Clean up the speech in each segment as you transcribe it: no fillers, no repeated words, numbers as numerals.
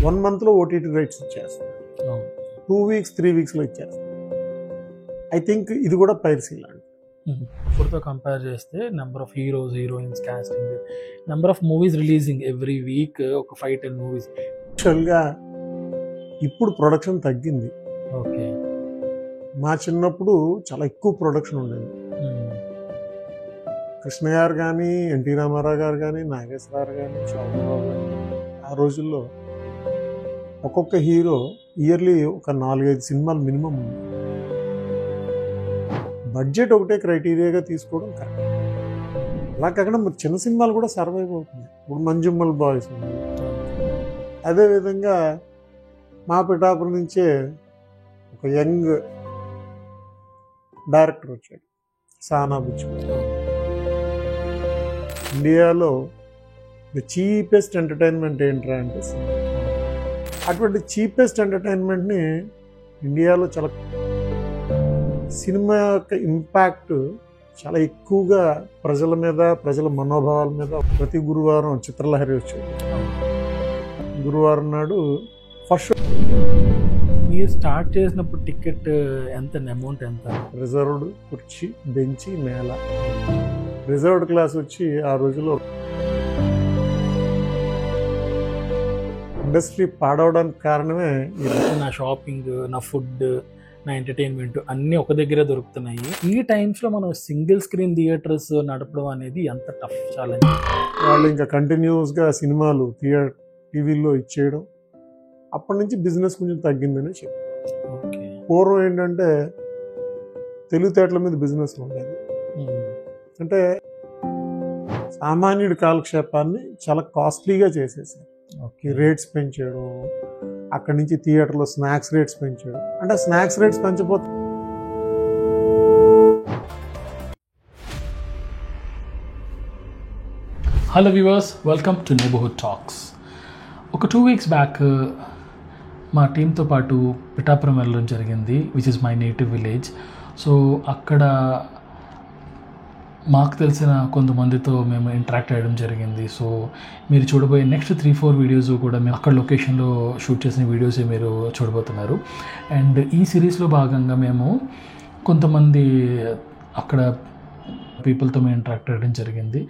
1 monthలో OTT rights ఇచ్చేస్తారు, 2 weeks 3 weeksలో ఇచ్చేస్తారు. I think ఇది కూడా పైరసీ లాంటి. ఇప్పుడుతో కంపేర్ చేస్తే number of heroes, heroines, casting, number of movies releasing every week ఒక 5-10 మూవీస్. యాక్చువల్గా ఇప్పుడు ప్రొడక్షన్ తగ్గింది. ఓకే. మా చిన్నప్పుడు చాలా ఎక్కువ ప్రొడక్షన్ ఉండేది. కృష్ణ గారు కానీ, ఎన్టీ రామారావు గారు కానీ, నాగేశ్వరరావు కానీ, చౌదరావు కానీ, ఆ రోజుల్లో ఒక్కొక్క హీరో ఇయర్లీ ఒక 4-5 సినిమాలు మినిమం ఉంది. బడ్జెట్ ఒకటే క్రైటీరియాగా తీసుకోవడం కరెక్ట్. అలా కాకుండా చిన్న సినిమాలు కూడా సర్వైవ్ అవుతుంది. ఇప్పుడు మంజుమ్మల్ బాయ్స్ ఉంది. అదేవిధంగా మా పిఠాపురం నుంచే ఒక యంగ్ డైరెక్టర్ వచ్చాడు, సానా బుచ్చి. ఇండియాలో ది చీపెస్ట్ ఎంటర్టైన్మెంట్ ఏంట్రా అంటే సినిమా. అటువంటి చీపెస్ట్ ఎంటర్టైన్మెంట్ని ఇండియాలో చాలా, సినిమా యొక్క ఇంపాక్ట్ చాలా ఎక్కువగా ప్రజల మీద, ప్రజల మనోభావాల మీద. ప్రతి గురువారం చిత్రలహరి వచ్చేది. గురువారం నాడు ఫస్ట్ షో. మీరు స్టార్ట్ చేసినప్పుడు టికెట్ ఎంత, అమౌంట్ ఎంత? రిజర్వ్డ్, కుర్చీ, బెంచి, నేల. రిజర్వ్డ్ క్లాస్ వచ్చి ఆ రోజుల్లో ఇండస్ట్రీ పాడవడానికి కారణమే నా షాపింగ్, నా ఫుడ్, నా ఎంటర్టైన్మెంట్ అన్నీ ఒక దగ్గరే దొరుకుతున్నాయి. ఈ టైమ్స్లో మనం సింగిల్ స్క్రీన్ థియేటర్స్ నడపడం అనేది ఎంత టఫ్ ఛాలెంజ్. వాళ్ళు ఇంకా కంటిన్యూస్గా సినిమాలు టీవీల్లో ఇచ్చేయడం, అప్పటి నుంచి బిజినెస్ కొంచెం తగ్గిందని చెప్పి. పూర్వం ఏంటంటే తెలివితేటల మీద బిజినెస్ ఉండేది. అంటే సామాన్యుడి కాలక్షేపాన్ని చాలా కాస్ట్లీగా చేసేసారు. రేట్స్ పెంచాడు, అక్కడి నుంచి థియేటర్లో స్నాక్స్ రేట్స్ పెంచాడు. అంటే స్నాక్స్ రేట్స్ పెంచకపోతే hello viewers, welcome to neighbourhood talks. ఒక 2 weeks బ్యాక్ మా టీంతో పాటు పిఠాపురం వెళ్ళడం జరిగింది, which is my native village. So అక్కడ మాకు తెలిసిన కొంతమందితో మేము ఇంటరాక్ట్ అయ్యడం జరిగింది. సో మీరు చూడబోయే నెక్స్ట్ 3-4 వీడియోస్ కూడా మేము అక్కడ లొకేషన్లో షూట్ చేసిన వీడియోసే మీరు చూడబోతున్నారు. అండ్ ఈ సిరీస్లో భాగంగా మేము కొంతమంది అక్కడ పీపుల్తో మేము ఇంటరాక్ట్ అయ్యడం జరిగింది.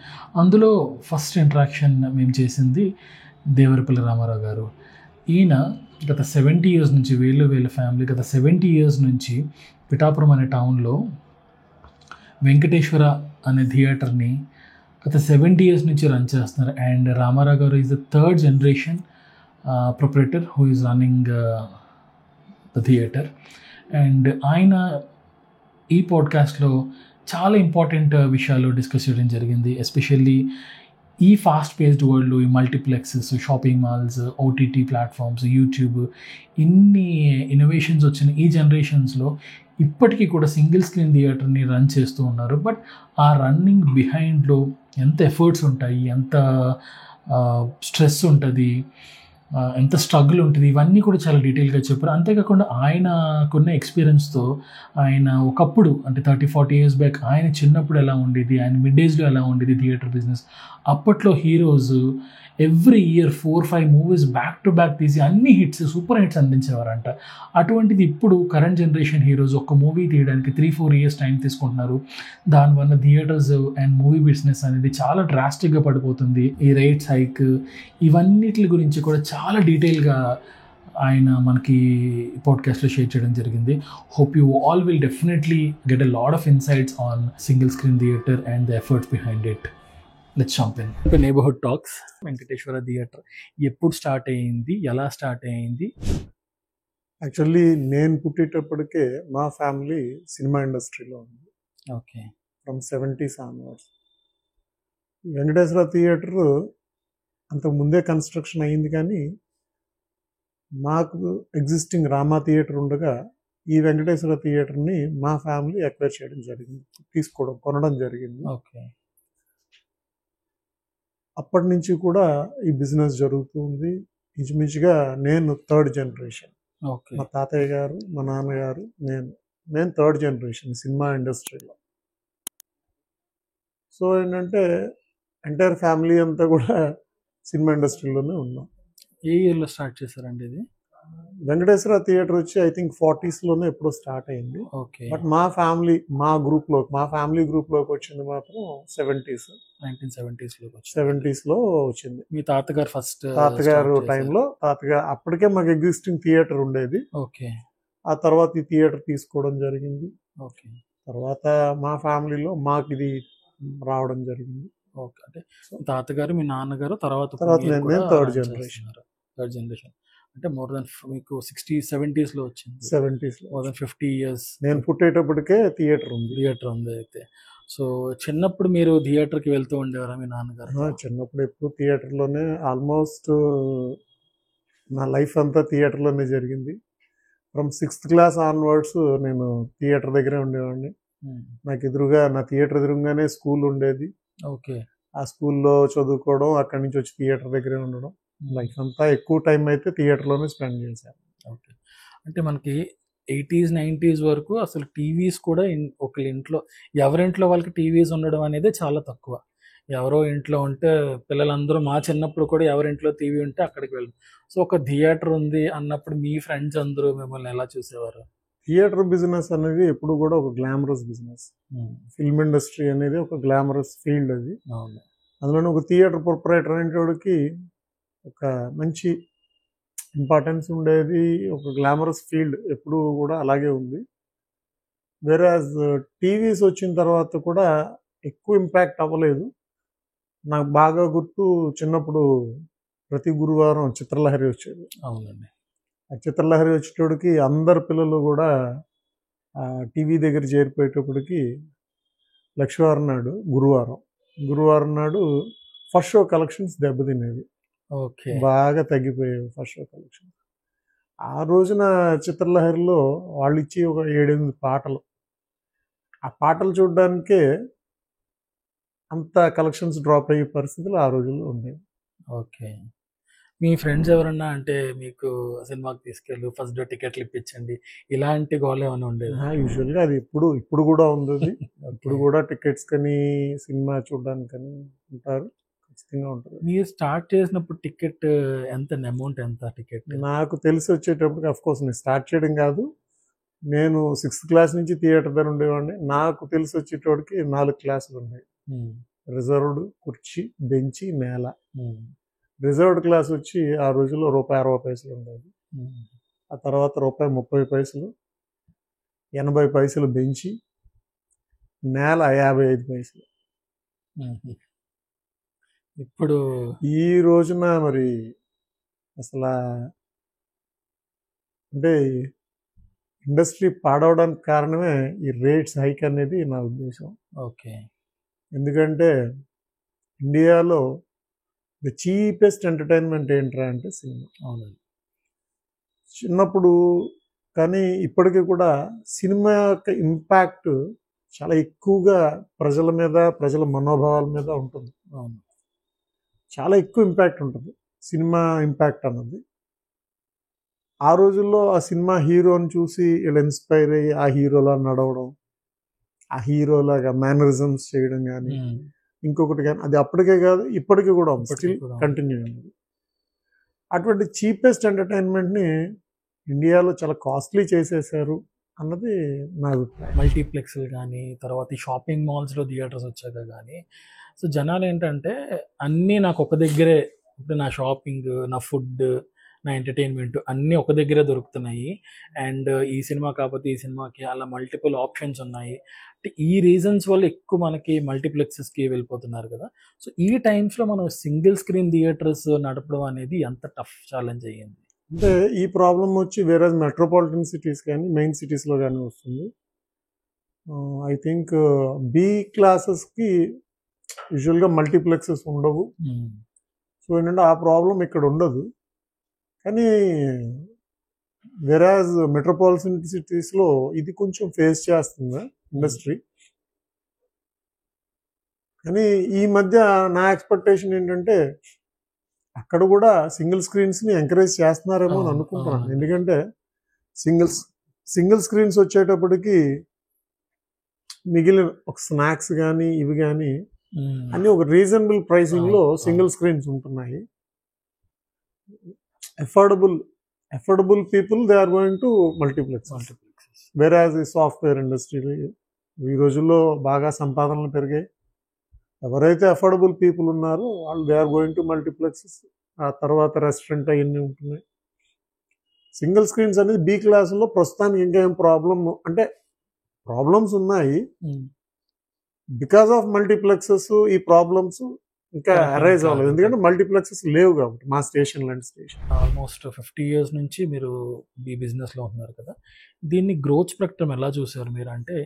అందులో ఫస్ట్ ఇంటరాక్షన్ మేము చేసింది దేవరపల్లి రామారావు గారు. ఈయన గత 70 years నుంచి, వీళ్ళ ఫ్యామిలీ గత 70 years నుంచి పిఠాపురం అనే టౌన్లో వెంకటేశ్వర అనే థియేటర్ని గత 70 years నుంచి రన్ చేస్తున్నారు. అండ్ రామారావు గారు is the 3rd generation proprietor who is running the theatre. And ఆయన ఈ పాడ్కాస్ట్లో చాలా ఇంపార్టెంట్ విషయాలు డిస్కస్ చేయడం జరిగింది. ఎస్పెషల్లీ ఈ ఫాస్ట్ పేస్డ్ వరల్డ్లో ఈ multiplexes, shopping malls, OTT platforms, YouTube, ఇన్ని ఇన్నోవేషన్స్ వచ్చిన ఈ జనరేషన్స్లో ఇప్పటికీ కూడా సింగిల్ స్క్రీన్ థియేటర్ని రన్ చేస్తూ ఉన్నారు. బట్ ఆ రన్నింగ్ బిహైండ్లో ఎంత ఎఫర్ట్స్ ఉంటాయి, ఎంత స్ట్రెస్ ఉంటుంది, ఎంత స్ట్రగుల్ ఉంటుంది, ఇవన్నీ కూడా చాలా డీటెయిల్గా చెప్పారు. అంతేకాకుండా ఆయనకున్న ఎక్స్పీరియన్స్తో ఆయన ఒకప్పుడు అంటే 30-40 years బ్యాక్ ఆయన చిన్నప్పుడు ఎలా ఉండేది, ఆయన మిడ్ ఏజ్లో ఎలా ఉండేది థియేటర్ బిజినెస్. అప్పట్లో heroes every year 4-5 movies back to back తీసి అన్ని హిట్స్, సూపర్ హిట్స్ అందించేవారంట. అటువంటిది ఇప్పుడు కరెంట్ జనరేషన్ హీరోస్ ఒక్క మూవీ తీయడానికి 3-4 years టైం తీసుకుంటున్నారు. దానివల్ల థియేటర్స్ అండ్ మూవీ బిజినెస్ అనేది చాలా డ్రాస్టిక్గా పడిపోతుంది. ఈ రేట్స్ హైక్, ఇవన్నిటి గురించి కూడా చాలా డీటెయిల్గా ఆయన మనకి పాడ్కాస్ట్లో షేర్ చేయడం జరిగింది. Hope you all will definitely get a lot of insights on single screen theatre and the efforts behind it. Let's jump in. Neighbourhood talks. Venkateswara theatre ఎప్పుడు స్టార్ట్ అయ్యింది, ఎలా స్టార్ట్ అయ్యింది? యాక్చువల్లీ నేను పుట్టేటప్పటికే మా ఫ్యామిలీ సినిమా ఇండస్ట్రీలో ఉంది. Okay. From 70s onwards. Venkateswara theatre అంతకు ముందే కన్స్ట్రక్షన్ అయ్యింది, కానీ మాకు ఎగ్జిస్టింగ్ రామా థియేటర్ ఉండగా ఈ వెంకటేశ్వర థియేటర్ని మా ఫ్యామిలీ ఎక్వైర్ చేయడం జరిగింది, కొనడం జరిగింది. ఓకే. అప్పటి నుంచి కూడా ఈ బిజినెస్ జరుగుతుంది. ఇంచుమించుగా నేను 3rd generation. ఓకే. మా తాతయ్య గారు, మా నాన్నగారు, నేను 3rd generation సినిమా ఇండస్ట్రీలో. సో ఏంటంటే ఎంటైర్ ఫ్యామిలీ అంతా కూడా సినిమా ఇండస్ట్రీలోనే ఉన్నాం. ఏ ఇయర్లో స్టార్ట్ చేశారండి ఇది? వెంకటేశ్వర థియేటర్ వచ్చి ఐ థింక్ 40s ఎప్పుడో స్టార్ట్ అయింది. ఓకే. బట్ మా ఫ్యామిలీ గ్రూప్లోకి వచ్చింది మాత్రం 70s. 1970s వచ్చింది. 70s వచ్చింది. మీ తాతగారు ఫస్ట్ తాతగారు టైంలో అప్పటికే మాకు ఎగ్జిస్టింగ్ థియేటర్ ఉండేది. ఓకే. ఆ తర్వాత ఈ థియేటర్ తీసుకోవడం జరిగింది. ఓకే. తర్వాత మా ఫ్యామిలీలో మాకు ఇది రావడం జరిగింది. ఓకే. అంటే తాతగారు మీ నాన్నగారు తర్వాత నేను థర్డ్ జనరేషన్. అంటే మోర్ దెన్ మీకు 60-70s వచ్చింది. 70s more than 50 years. నేను పుట్టేటప్పటికే థియేటర్ ఉంది. అయితే సో చిన్నప్పుడు మీరు థియేటర్కి వెళ్తూ ఉండేవారా మీ నాన్నగారు? చిన్నప్పుడు ఎప్పుడు థియేటర్లోనే, ఆల్మోస్ట్ నా లైఫ్ అంతా థియేటర్లోనే జరిగింది. ఫ్రమ్ 6th class ఆన్వర్డ్స్ నేను థియేటర్ దగ్గరే ఉండేవాడిని. నా థియేటర్ ఎదురుగానే స్కూల్ ఉండేది. ఓకే. ఆ స్కూల్లో చదువుకోవడం, అక్కడి నుంచి వచ్చి థియేటర్ దగ్గరే ఉండడం, లైఫ్ అంతా ఎక్కువ టైం అయితే థియేటర్లోనే స్పెండ్ చేశాను. ఓకే. అంటే మనకి 80s 90s వరకు అసలు టీవీస్ కూడా ఇంట్లో ఎవరింట్లో వాళ్ళకి టీవీస్ ఉండడం అనేది చాలా తక్కువ. ఎవరో ఇంట్లో ఉంటే పిల్లలందరూ, మా చిన్నప్పుడు కూడా ఎవరింట్లో టీవీ ఉంటే అక్కడికి వెళ్ళాం. సో ఒక థియేటర్ ఉంది అన్నప్పుడు మీ ఫ్రెండ్స్ అందరూ మిమ్మల్ని ఎలా చూసేవారు? థియేటర్ బిజినెస్ అనేది ఎప్పుడు కూడా ఒక గ్లామరస్ బిజినెస్. ఫిల్మ్ ఇండస్ట్రీ అనేది ఒక గ్లామరస్ ఫీల్డ్. అది అందులోనే ఒక థియేటర్ ప్రొపరేటర్ అనేటోడికి ఒక మంచి ఇంపార్టెన్స్ ఉండేది. ఒక గ్లామరస్ ఫీల్డ్ ఎప్పుడు కూడా అలాగే ఉంది. వేరాజ్ టీవీస్ వచ్చిన తర్వాత కూడా ఎక్కువ ఇంపాక్ట్ అవ్వలేదు. నాకు బాగా గుర్తు, చిన్నప్పుడు ప్రతి గురువారం చిత్రలహరి వచ్చేది. అవునండి. ఆ చిత్రలహరి వచ్చేటోడికి అందరు పిల్లలు కూడా టీవీ దగ్గర చేరిపోయేటప్పటికి గురువారం నాడు ఫస్ట్ షో కలెక్షన్స్ దెబ్బతినేవి. ఓకే. బాగా తగ్గిపోయేవి ఫస్ట్ షో కలెక్షన్స్. ఆ రోజున చిత్రలహరిలో వాళ్ళు ఇచ్చి ఒక 7-8 పాటలు, ఆ పాటలు చూడడానికే అంత కలెక్షన్స్ డ్రాప్ అయ్యే పరిస్థితులు ఆ రోజుల్లో ఉండేవి. ఓకే. మీ ఫ్రెండ్స్ ఎవరన్నా అంటే మీకు సినిమాకి తీసుకెళ్ళి ఫస్ట్ డే టికెట్లు ఇప్పించండి ఇలాంటి గోల్ ఏమైనా ఉండేది? యూజువల్గా అది ఇప్పుడు కూడా ఉంది. ఇప్పుడు కూడా టికెట్స్ కానీ సినిమా చూడడానికి కానీ ఉంటారు, ఖచ్చితంగా ఉంటుంది. మీరు స్టార్ట్ చేసినప్పుడు టికెట్ అమౌంట్ ఎంత టికెట్? నాకు తెలిసి వచ్చేటప్పటికి, అఫ్కోర్స్ నేను స్టార్ట్ చేయడం కాదు, నేను 6th class నుంచి థియేటర్ దగ్గర ఉండేవాడిని. నాకు తెలిసి వచ్చేటోడికి 4 క్లాసులు ఉన్నాయి. రిజర్వ్డ్, కుర్చీ, బెంచి, నేల. రిజర్వ్డ్ క్లాస్ వచ్చి ఆ రోజుల్లో ₹1.60 ఉండేది. ఆ తర్వాత ₹1.30, 80 బెంచి, నేల 55. ఇప్పుడు ఈ రోజున మరి అసలు అంటే ఇండస్ట్రీ పాడవడానికి కారణమే ఈ రేట్స్ హైక్ అనేది నా ఉద్దేశం. ఓకే. ఎందుకంటే ఇండియాలో ద చీపెస్ట్ ఎంటర్టైన్మెంట్ ఏంట్రా అంటే సినిమా. అవునండి. చిన్నప్పుడు కానీ ఇప్పటికీ కూడా సినిమా యొక్క ఇంపాక్ట్ చాలా ఎక్కువగా ప్రజల మీద, ప్రజల మనోభావాల మీద ఉంటుంది. అవును. చాలా ఎక్కువ ఇంపాక్ట్ ఉంటుంది సినిమా ఇంపాక్ట్ అన్నది. ఆ రోజుల్లో ఆ సినిమా హీరోని చూసి వీళ్ళు ఇన్స్పైర్ అయ్యి ఆ హీరోలా నడవడం, ఆ హీరోలాగా మేనరిజమ్స్ చేయడం కానీ, ఇంకొకటి కానీ, అది అప్పటికే కాదు ఇప్పటికీ కూడా స్టిల్ కంటిన్యూ అయింది. అటువంటి చీపెస్ట్ ఎంటర్టైన్మెంట్ని ఇండియాలో చాలా కాస్ట్లీ చేసేసారు అన్నది నా అభిప్రాయం. మల్టీప్లెక్స్లు కానీ, తర్వాత ఈ షాపింగ్ మాల్స్లో థియేటర్స్ వచ్చాక కానీ, సో జనాలు ఏంటంటే అన్నీ నాకు ఒక దగ్గరే, ఇప్పుడు నా షాపింగ్, నా ఫుడ్, నా ఎంటర్టైన్మెంట్ అన్నీ ఒక దగ్గరే దొరుకుతున్నాయి. అండ్ ఈ సినిమా కాకపోతే ఈ సినిమాకి అలా మల్టిపుల్ ఆప్షన్స్ ఉన్నాయి. అంటే ఈ రీజన్స్ వల్ల ఎక్కువ మనకి మల్టీప్లెక్సెస్కి వెళ్ళిపోతున్నారు కదా. సో ఈ టైమ్స్లో మనం సింగిల్ స్క్రీన్ థియేటర్స్ నడపడం అనేది ఎంత టఫ్ ఛాలెంజ్ అయ్యింది? అంటే ఈ ప్రాబ్లం వచ్చి వేరే మెట్రోపాలిటన్ సిటీస్ కానీ మెయిన్ సిటీస్లో కానీ వస్తుంది. ఐ థింక్ బి క్లాసెస్కి యూజువల్గా మల్టీప్లెక్సెస్ ఉండవు. సో ఏంటంటే ఆ ప్రాబ్లం ఇక్కడ ఉండదు. కానీ వెరాజ్ మెట్రోపాలిటన్ సిటీస్లో ఇది కొంచెం ఫేస్ చేస్తుంది ఇండస్ట్రీ. కానీ ఈ మధ్య నా ఎక్స్పెక్టేషన్ ఏంటంటే అక్కడ కూడా సింగిల్ స్క్రీన్స్ని ఎంకరేజ్ చేస్తున్నారేమో అని అనుకుంటున్నాను. ఎందుకంటే సింగిల్ స్క్రీన్స్ వచ్చేటప్పటికి మిగిలిన ఒక స్నాక్స్ కానీ ఇవి కానీ అన్నీ ఒక రీజనబుల్ ప్రైసింగ్లో సింగిల్ స్క్రీన్స్ ఉంటున్నాయి. Affordable people they are going to multiplex. వేరే యాజ్ ఈ సాఫ్ట్వేర్ ఇండస్ట్రీ ఈ రోజుల్లో బాగా సంపాదనలు పెరిగాయి. ఎవరైతే అఫోర్డబుల్ పీపుల్ ఉన్నారో వాళ్ళు they are going to multiplexes. ఆ తర్వాత రెస్టారెంట్ అవన్నీ ఉంటున్నాయి. సింగిల్ స్క్రీన్స్ అనేది బి క్లాసులో ప్రస్తుతానికి ఇంకా ఏం అంటే ప్రాబ్లమ్స్ ఉన్నాయి. బికాస్ ఆఫ్ మల్టీప్లెక్సెస్ ఈ ప్రాబ్లమ్స్ ఇంకా అరైజ్ అవ్వలేదు, ఎందుకంటే మల్టీప్లెక్సెస్ లేవు కాబట్టి మా స్టేషన్ లాంటి స్టేషన్. ఆల్మోస్ట్ 50 years నుంచి మీరు ఈ బిజినెస్లో ఉంటున్నారు కదా, దీన్ని గ్రోత్ స్పెక్ట్రమ్ ఎలా చూసారు మీరు? అంటే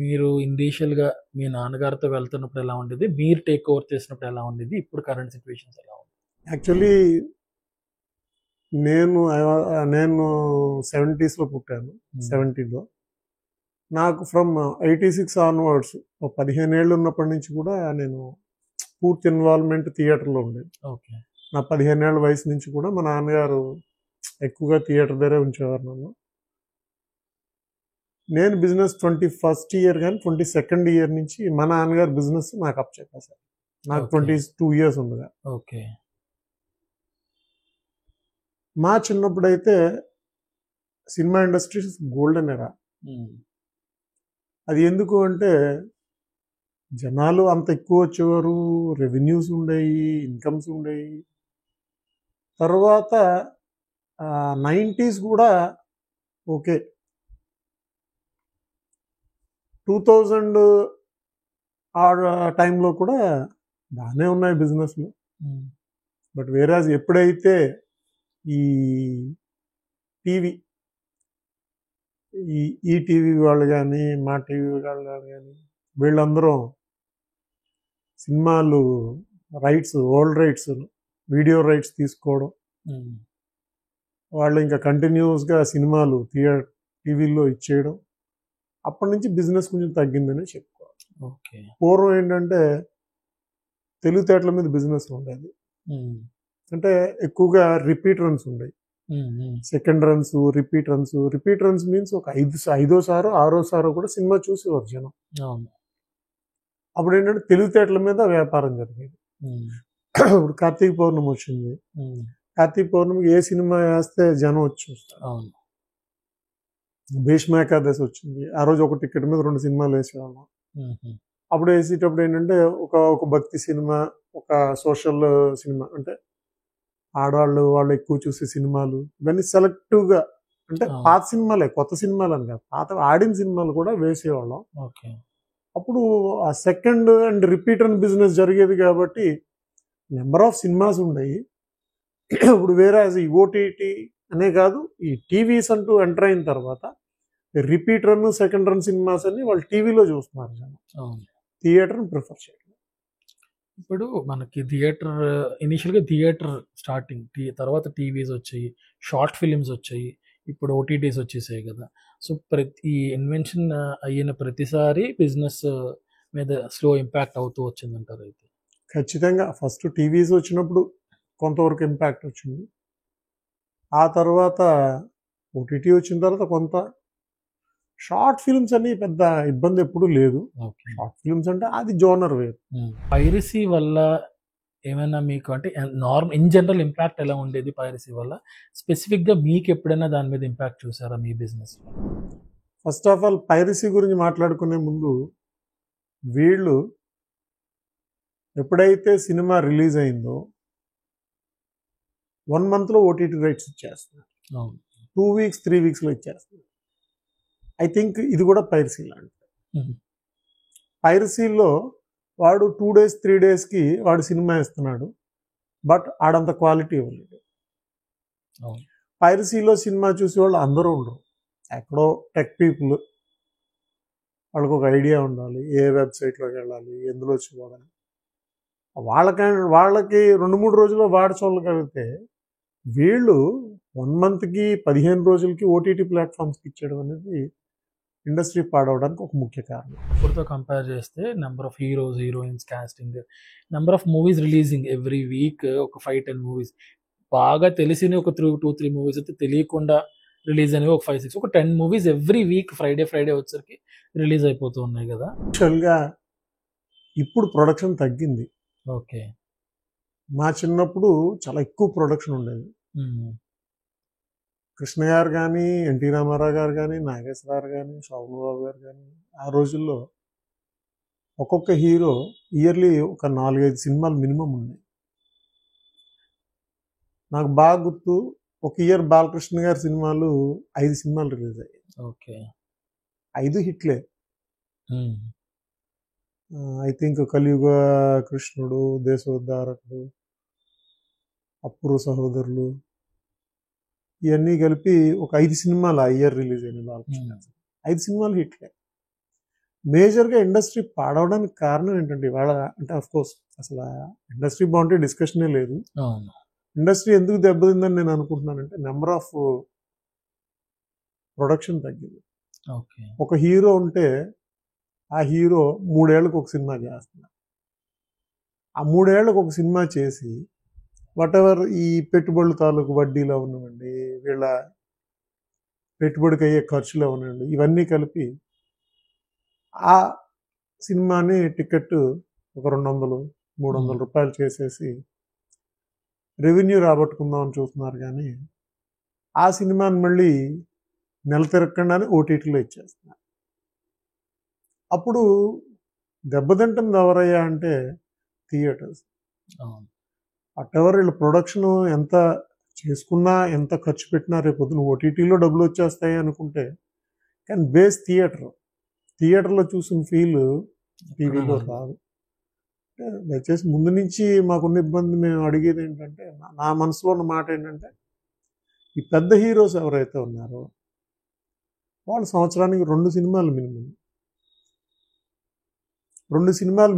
మీరు ఇనీషియల్గా మీ నాన్నగారితో వెళ్తున్నప్పుడు ఎలా ఉండేది, మీరు టేక్ ఓవర్ చేసినప్పుడు ఎలా ఉండేది, ఇప్పుడు కరెంట్ సిచ్యువేషన్స్ ఎలా ఉంది? యాక్చువల్లీ నేను 70s పుట్టాను. 70లో నాకు ఫ్రమ్ 86 ఆన్వర్డ్స్ 15 ఏళ్ళు ఉన్నప్పటి నుంచి కూడా నేను పూర్తి ఇన్వాల్వ్మెంట్ థియేటర్లో ఉండేది. ఓకే. నా 15 ఏళ్ళ వయసు నుంచి కూడా మా నాన్నగారు ఎక్కువగా థియేటర్ దగ్గరే ఉంచేవారు నన్ను. నేను బిజినెస్ 21st year కానీ 22nd year నుంచి మా నాన్నగారు బిజినెస్ నాకు అప్ చెప్పేశారు. నాకు 22 years ఉండగా. ఓకే. మా చిన్నప్పుడైతే సినిమా ఇండస్ట్రీ గోల్డెన్ ఎరా. అది ఎందుకు అంటే జనాలు అంత ఎక్కువ వచ్చేవారు, రెవెన్యూస్ ఉండేవి, ఇన్కమ్స్ ఉండేవి. తర్వాత 90s కూడా ఓకే, 2000 ఆ టైంలో కూడా బాగానే ఉన్నాయి బిజినెస్లు. బట్ వేరాజ్ ఎప్పుడైతే ఈ టీవీ ఈ టీవీ వాళ్ళు కానీ మా టీవీ వాళ్ళు కానీ వీళ్ళందరూ సినిమాలు rights, old rights, video rights తీసుకోవడం, వాళ్ళు ఇంకా కంటిన్యూస్గా సినిమాలు టీవీలో ఇచ్చేయడం, అప్పటి నుంచి బిజినెస్ కొంచెం తగ్గిందని చెప్పుకోవాలి. ఓకే. పూర్వం ఏంటంటే తెలివితేటల మీద బిజినెస్ ఉండేది. అంటే ఎక్కువగా రిపీట్ రన్స్ ఉండేవి. Second runs, repeat runs means ఒక 5వ సారో 6వ సారో కూడా సినిమా చూసేవారు జనం. అప్పుడు ఏంటంటే తెలివితేటల మీద వ్యాపారం జరిగేది. ఇప్పుడు కార్తీక పౌర్ణమి వచ్చింది, కార్తీక పౌర్ణమికి ఏ సినిమా వేస్తే జనం వచ్చి చూస్తారు. భీష్మ ఏకాదశి వచ్చింది, ఆ రోజు ఒక టికెట్ మీద 2 సినిమాలు వేసేవాళ్ళం. అప్పుడు వేసేటప్పుడు ఏంటంటే ఒక భక్తి సినిమా, ఒక సోషల్ సినిమా, అంటే ఆడవాళ్ళు వాళ్ళు ఎక్కువ చూసే సినిమాలు, ఇవన్నీ సెలెక్టివ్గా, అంటే పాత సినిమాలే, కొత్త సినిమాలు అని కాదు, పాత ఆడిన సినిమాలు కూడా వేసేవాళ్ళం. అప్పుడు ఆ second and repeat run business జరిగేది కాబట్టి నెంబర్ ఆఫ్ సినిమాస్ ఉండేవి. ఇప్పుడు వేరే ఈ ఓటీటీ అనే కాదు, ఈ టీవీస్ అంటూ ఎంటర్ అయిన తర్వాత repeat run, second run cinemas అన్ని వాళ్ళు టీవీలో చూస్తున్నారు జనం, థియేటర్ని ప్రిఫర్ చేయడం. ఇప్పుడు మనకి ఇనీషియల్గా థియేటర్ స్టార్టింగ్, తర్వాత టీవీస్ వచ్చాయి, షార్ట్ ఫిలిమ్స్ వచ్చాయి, ఇప్పుడు ఓటీటీస్ వచ్చేసాయి కదా. సో ప్రతి ఇన్వెన్షన్ అయిన ప్రతిసారి బిజినెస్ మీద స్లో ఇంపాక్ట్ అవుతూ వచ్చిందంటారు అయితే? ఖచ్చితంగా ఫస్ట్ టీవీస్ వచ్చినప్పుడు కొంతవరకు ఇంపాక్ట్ వచ్చింది, ఆ తర్వాత ఓటీటీ వచ్చిన తర్వాత కొంత. షార్ట్ ఫిల్మ్స్ అని పెద్ద ఇబ్బంది ఎప్పుడు లేదు. షార్ట్ ఫిల్మ్స్ అంటే అది జోనర్ వేరు. పైరసీ వల్ల ఏమైనా మీకు, అంటే ఇన్ జనరల్ ఇంపాక్ట్ ఎలా ఉండేది పైరసీ వల్ల? స్పెసిఫిక్గా మీకు ఎప్పుడైనా దాని మీద ఇంపాక్ట్ చూసారా మీ business? First of all piracy గురించి మాట్లాడుకునే ముందు, వీళ్ళు ఎప్పుడైతే సినిమా రిలీజ్ అయిందో 1 monthలో ఓటీటీ రైట్స్ ఇచ్చేస్తున్నారు, 2 weeks 3 weeksలో ఇచ్చేస్తున్నారు. ఐ థింక్ ఇది కూడా పైరసీ లాంటిది. పైరసీలో వాడు 2 days 3 daysకి వాడు సినిమా ఇస్తున్నాడు, బట్ ఆడంత క్వాలిటీ ఇవ్వలేదు. పైరసీలో సినిమా చూసేవాళ్ళు అందరూ ఉండరు, ఎక్కడో టెక్ పీపుల్, వాళ్ళకు ఒక ఐడియా ఉండాలి, ఏ వెబ్సైట్లోకి వెళ్ళాలి, ఎందులో చూడాలి. వాళ్ళకి 2-3 రోజుల్లో వాడచోళ్ళగలిగితే వీళ్ళు 1 monthకి 15 రోజులకి ఓటీటీ ప్లాట్ఫామ్స్కి ఇచ్చేయడం అనేది ఇండస్ట్రీ పాడవడానికి ఒక ముఖ్య కారణం. ఇప్పుడుతో కంపేర్ చేస్తే number of heroes, heroines, casting, number of movies releasing every week, ఒక 5-10 మూవీస్, బాగా తెలిసిన ఒక 2-3 మూవీస్ అయితే తెలియకుండా రిలీజ్ అనేవి ఒక 5-6, ఒక 10 మూవీస్ ఎవ్రీ వీక్ ఫ్రైడే వచ్చేసరికి రిలీజ్ అయిపోతూ ఉన్నాయి కదా. యాక్చువల్గా ఇప్పుడు ప్రొడక్షన్ తగ్గింది. ఓకే. మా చిన్నప్పుడు చాలా ఎక్కువ ప్రొడక్షన్ ఉండేది. కృష్ణ గారు కానీ, ఎన్టీ రామారావు గారు కానీ, నాగేశ్వరరావు కానీ, శోభన్ బాబు గారు కానీ, ఆ రోజుల్లో ఒక్కొక్క హీరో ఇయర్లీ ఒక 4-5 సినిమాలు మినిమం ఉన్నాయి. నాకు బాగా గుర్తు, ఒక ఇయర్ బాలకృష్ణ గారి సినిమాలు 5 సినిమాలు రిలీజ్ అయ్యాయి. ఓకే. 5 హిట్లే. ఉమ్. ఐ థింక్ కలియుగ కృష్ణుడు, దేశోద్ధారకుడు, అప్పురు సహోదరులు, ఇవన్నీ కలిపి ఒక 5 సినిమాలు ఆ ఇయర్ రిలీజ్ అయినాయి బాలకృష్ణ గారి. 5 సినిమాలు హిట్లే. మేజర్గా ఇండస్ట్రీ పాడవడానికి కారణం ఏంటంటే ఇవాళ అంటే అఫ్ కోర్స్ అసలు ఇండస్ట్రీ బాగుంటే డిస్కషనే లేదు. అవును. ఇండస్ట్రీ ఎందుకు దెబ్బతిందని నేను అనుకుంటున్నానంటే నెంబర్ ఆఫ్ ప్రొడక్షన్ తగ్గింది. ఓకే. ఒక హీరో ఉంటే ఆ హీరో 3 ఏళ్ళకు ఒక సినిమా చేస్తున్నారు. ఆ 3 ఏళ్ళకు ఒక సినిమా చేసి వాట్ ఎవర్ ఈ పెట్టుబడుల తాలూకు వడ్డీలు అవనివ్వండి, వీళ్ళ పెట్టుబడికి అయ్యే ఖర్చులు అవనివ్వండి, ఇవన్నీ కలిపి ఆ సినిమాని టికెట్ ఒక 200-300 రూపాయలు చేసేసి రెవెన్యూ రాబట్టుకుందామని చూస్తున్నారు. కానీ ఆ సినిమాని మళ్ళీ నెల తిరగకుండానే ఓటీటీలో ఇచ్చేస్తున్నారు. అప్పుడు దెబ్బతింటుంది ఎవరయ్యా అంటే థియేటర్స్. అవును. అట్టెవరు వీళ్ళు ప్రొడక్షన్ ఎంత చేసుకున్నా, ఎంత ఖర్చు పెట్టినా రేపు పొద్దున ఓటీటీలో డబ్బులు వచ్చేస్తాయి అనుకుంటే, కానీ బేస్ థియేటర్లో చూసిన ఫీల్ టీవీలో రాదు. దయచేసి ముందు నుంచి మాకున్న ఇబ్బంది మేము అడిగేది ఏంటంటే, నా మనసులో ఉన్న మాట ఏంటంటే, ఈ పెద్ద హీరోస్ ఎవరైతే ఉన్నారో వాళ్ళు సంవత్సరానికి 2 సినిమాలు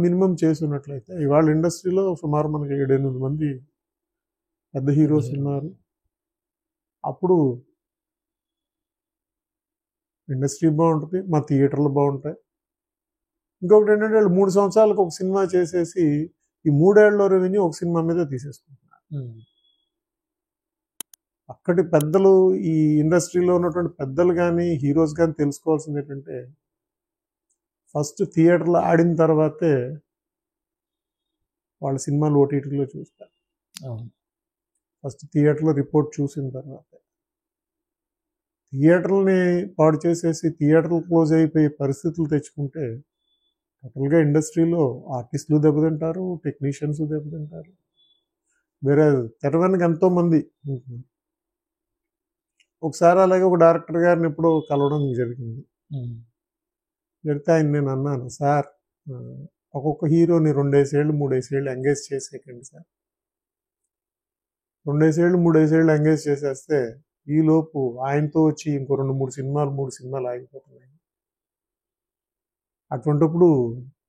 మినిమం చేస్తున్నట్లయితే ఇవాళ ఇండస్ట్రీలో సుమారు మనకి 7-8 మంది పెద్ద హీరోస్ ఉన్నారు. అప్పుడు ఇండస్ట్రీ బాగుంటుంది, మా థియేటర్లు బాగుంటాయి. ఇంకొకటి ఏంటంటే వాళ్ళు 3 సంవత్సరాలకు ఒక సినిమా చేసేసి ఈ 3 ఏళ్ల రెవెన్యూ ఒక సినిమా మీద తీసేసుకుంటున్నారు. అక్కడి పెద్దలు, ఈ ఇండస్ట్రీలో ఉన్నటువంటి పెద్దలు కానీ హీరోస్ కానీ తెలుసుకోవాల్సింది ఏంటంటే, ఫస్ట్ థియేటర్లో ఆడిన తర్వాతే వాళ్ళ సినిమాలు ఓటీటీలో చూస్తారు. ఫస్ట్ థియేటర్లో రిపోర్ట్ చూసిన తర్వాతే. థియేటర్ని పాడు చేసేసి థియేటర్లు క్లోజ్ అయిపోయి పరిస్థితులు తెచ్చుకుంటే టోటల్గా ఇండస్ట్రీలో ఆర్టిస్టులు దెబ్బతింటారు, టెక్నీషియన్స్ దెబ్బతింటారు. వేరే తెర వెనక ఎంతోమంది ఉంటున్నారు. ఒకసారి అలాగే ఒక డైరెక్టర్ గారిని ఎప్పుడో కలవడం జరిగింది. జరిగితే ఆయన నేను అన్నాను, సార్ ఒక్కొక్క హీరోని 2 ఏళ్ళు 3 ఏళ్ళు ఎంగేజ్ చేసేయకండి సార్. 2 ఏళ్ళు 3 ఏళ్ళు ఎంగేజ్ చేసేస్తే ఈలోపు ఆయనతో వచ్చి ఇంకో 2-3 సినిమాలు ఆగిపోతున్నాయి. అటువంటిప్పుడు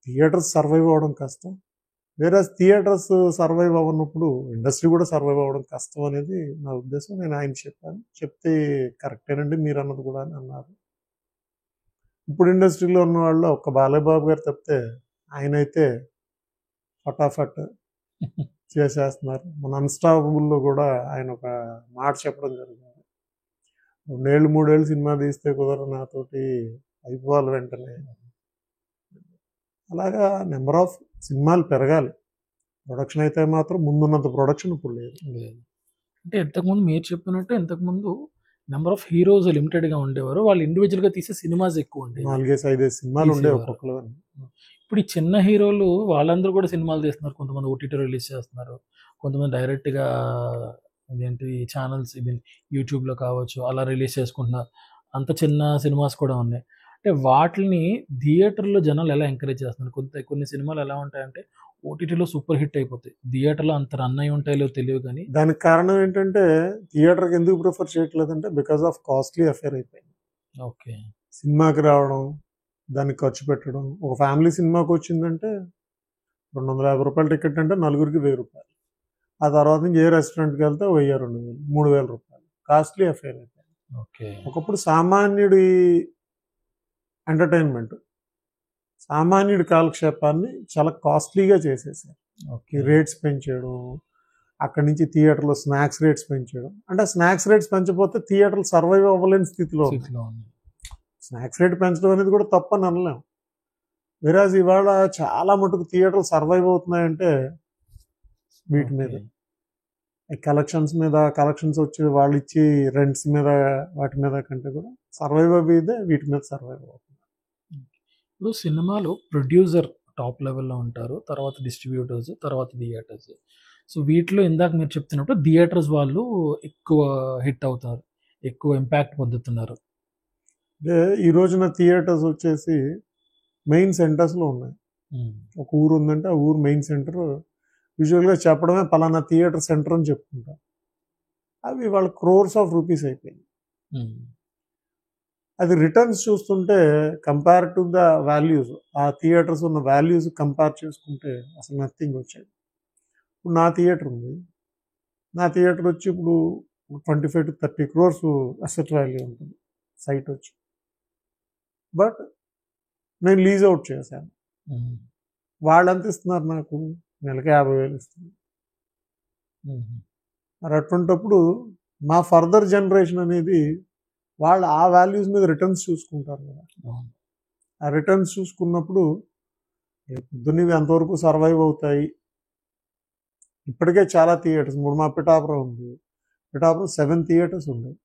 థియేటర్స్ సర్వైవ్ అవ్వడం కష్టం. వేరే థియేటర్స్ సర్వైవ్ అవ్వనప్పుడు ఇండస్ట్రీ కూడా సర్వైవ్ అవ్వడం కష్టం అనేది నా ఉద్దేశం. నేను ఆయన చెప్పాను, చెప్తే కరెక్టేనండి మీరు అన్నది కూడా అని అన్నారు. ఇప్పుడు ఇండస్ట్రీలో ఉన్న వాళ్ళు ఒక్క బాలయ్య బాబు గారు తప్పితే ఆయన అయితే ఫటాఫట్ చేసేస్తున్నారు. మన అన్స్టాపబుల్లో కూడా ఆయన ఒక మాట చెప్పడం జరిగింది, 2 ఏళ్ళు 3 ఏళ్ళు సినిమా తీస్తే కుదరదు, నాతోటి అయిపోవాలి వెంటనే. అలాగా నెంబర్ ఆఫ్ సినిమాలు పెరగాలి. ప్రొడక్షన్ అయితే మాత్రం ముందున్నంత ప్రొడక్షన్ ఇప్పుడు లేదు. అంటే ఇంతకుముందు మీరు చెప్పినట్టు ఇంతకుముందు నెంబర్ ఆఫ్ హీరోస్ లిమిటెడ్గా ఉండేవారు, వాళ్ళు ఇండివిజువల్గా తీసే సినిమాస్ ఎక్కువ ఉండేవి. 4-5 సినిమాలు ఉండేవి ఒక్కొక్కరు. ఇప్పుడు ఈ చిన్న హీరోలు వాళ్ళందరూ కూడా సినిమాలు తీస్తున్నారు. కొంతమంది ఓటీటీ రిలీజ్ చేస్తున్నారు, కొంతమంది డైరెక్ట్గా ఇదేంటి ఛానల్స్ ఇవి యూట్యూబ్లో కావచ్చు అలా రిలీజ్ చేసుకుంటున్నారు. అంత చిన్న సినిమాస్ కూడా ఉన్నాయి. అంటే వాటిని థియేటర్లో జనాలు ఎలా ఎంకరేజ్ చేస్తున్నారు? కొన్ని సినిమాలు ఎలా ఉంటాయంటే ఓటీటీలో సూపర్ హిట్ అయిపోతాయి, థియేటర్లో అంత రన్ అయి ఉంటాయో తెలియదు. కానీ దానికి కారణం ఏంటంటే థియేటర్కి ఎందుకు ప్రిఫర్ చేయట్లేదంటే బికాస్ ఆఫ్ కాస్ట్లీ అఫేర్ అయిపోయింది. ఓకే. సినిమాకి రావడం, దానికి ఖర్చు పెట్టడం. ఒక ఫ్యామిలీ సినిమాకి వచ్చిందంటే 250 రూపాయల టికెట్ అంటే నలుగురికి 1000 రూపాయలు. ఆ తర్వాత నుంచి ఏ రెస్టారెంట్కి వెళ్తే 1000, 2000, 3000 రూపాయలు. కాస్ట్లీ అఫేర్ అయిపోయింది. ఓకే. ఒకప్పుడు సామాన్యుడి ఎంటర్టైన్మెంట్, సామాన్యుడి కాలక్షేపాన్ని చాలా కాస్ట్లీగా చేసేసారు. రేట్స్ పెంచేయడం, అక్కడి నుంచి థియేటర్లో స్నాక్స్ రేట్స్ పెంచేయడం. అంటే స్నాక్స్ రేట్స్ పెంచకపోతే థియేటర్లు సర్వైవ్ అవ్వలేని స్థితిలో ఉంది. స్నాక్స్ రేట్ పెంచడం అనేది కూడా తప్పని అనలేం. వేరాజ్ ఇవాళ చాలా మటుకు థియేటర్లు సర్వైవ్ అవుతున్నాయంటే వీటి మీద. కలెక్షన్స్ వచ్చి వాళ్ళు ఇచ్చి రెంట్స్ మీద వాటి మీద కంటే కూడా సర్వైవ్ అయ్యేదే వీటి మీద సర్వైవ్ అవుతుంది. ఇప్పుడు సినిమాలో ప్రొడ్యూసర్ టాప్ లెవెల్లో ఉంటారు, తర్వాత డిస్ట్రిబ్యూటర్స్, తర్వాత థియేటర్స్. సో వీటిలో ఇందాక మీరు చెప్తున్నప్పుడు థియేటర్స్ వాళ్ళు ఎక్కువ హిట్ అవుతారు, ఎక్కువ ఇంపాక్ట్ పొందుతున్నారు. అంటే ఈ రోజున థియేటర్స్ వచ్చేసి మెయిన్ సెంటర్స్లో ఉన్నాయి. ఒక ఊరు ఉందంటే ఆ ఊరు మెయిన్ సెంటర్ యూజువల్గా చెప్పడమే పలానా థియేటర్ సెంటర్ అని చెప్పుకుంటారు. అవి వాళ్ళ క్రోర్స్ ఆఫ్ రూపీస్ అయిపోయింది. అది రిటర్న్స్ చూస్తుంటే కంపేర్ టు ద వాల్యూస్, ఆ థియేటర్స్ ఉన్న వాల్యూస్ కంపేర్ చేసుకుంటే అసలు నథింగ్ వచ్చాయి. ఇప్పుడు నా థియేటర్ ఉంది, నా థియేటర్ వచ్చి ఇప్పుడు 25 to 30 crores అసెట్ వాల్యూ ఉంటుంది సైట్ వచ్చి. బట్ నేను లీజ్ అవుట్ చేశాను, వాళ్ళు ఎంత ఇస్తున్నారు నాకు, నెలకి 50,000 ఇస్తున్నారు. మరి అటువంటిప్పుడు మా ఫర్దర్ జనరేషన్ అనేది వాళ్ళు ఆ వాల్యూస్ మీద రిటర్న్స్ చూసుకుంటారు కదా. ఆ రిటర్న్స్ చూసుకున్నప్పుడు పొద్దున్నవి ఎంతవరకు సర్వైవ్ అవుతాయి. ఇప్పటికే చాలా థియేటర్స్, ఇప్పుడు మా పిఠాపురం ఉంది, పిఠాపురం 7 థియేటర్స్ ఉన్నాయి.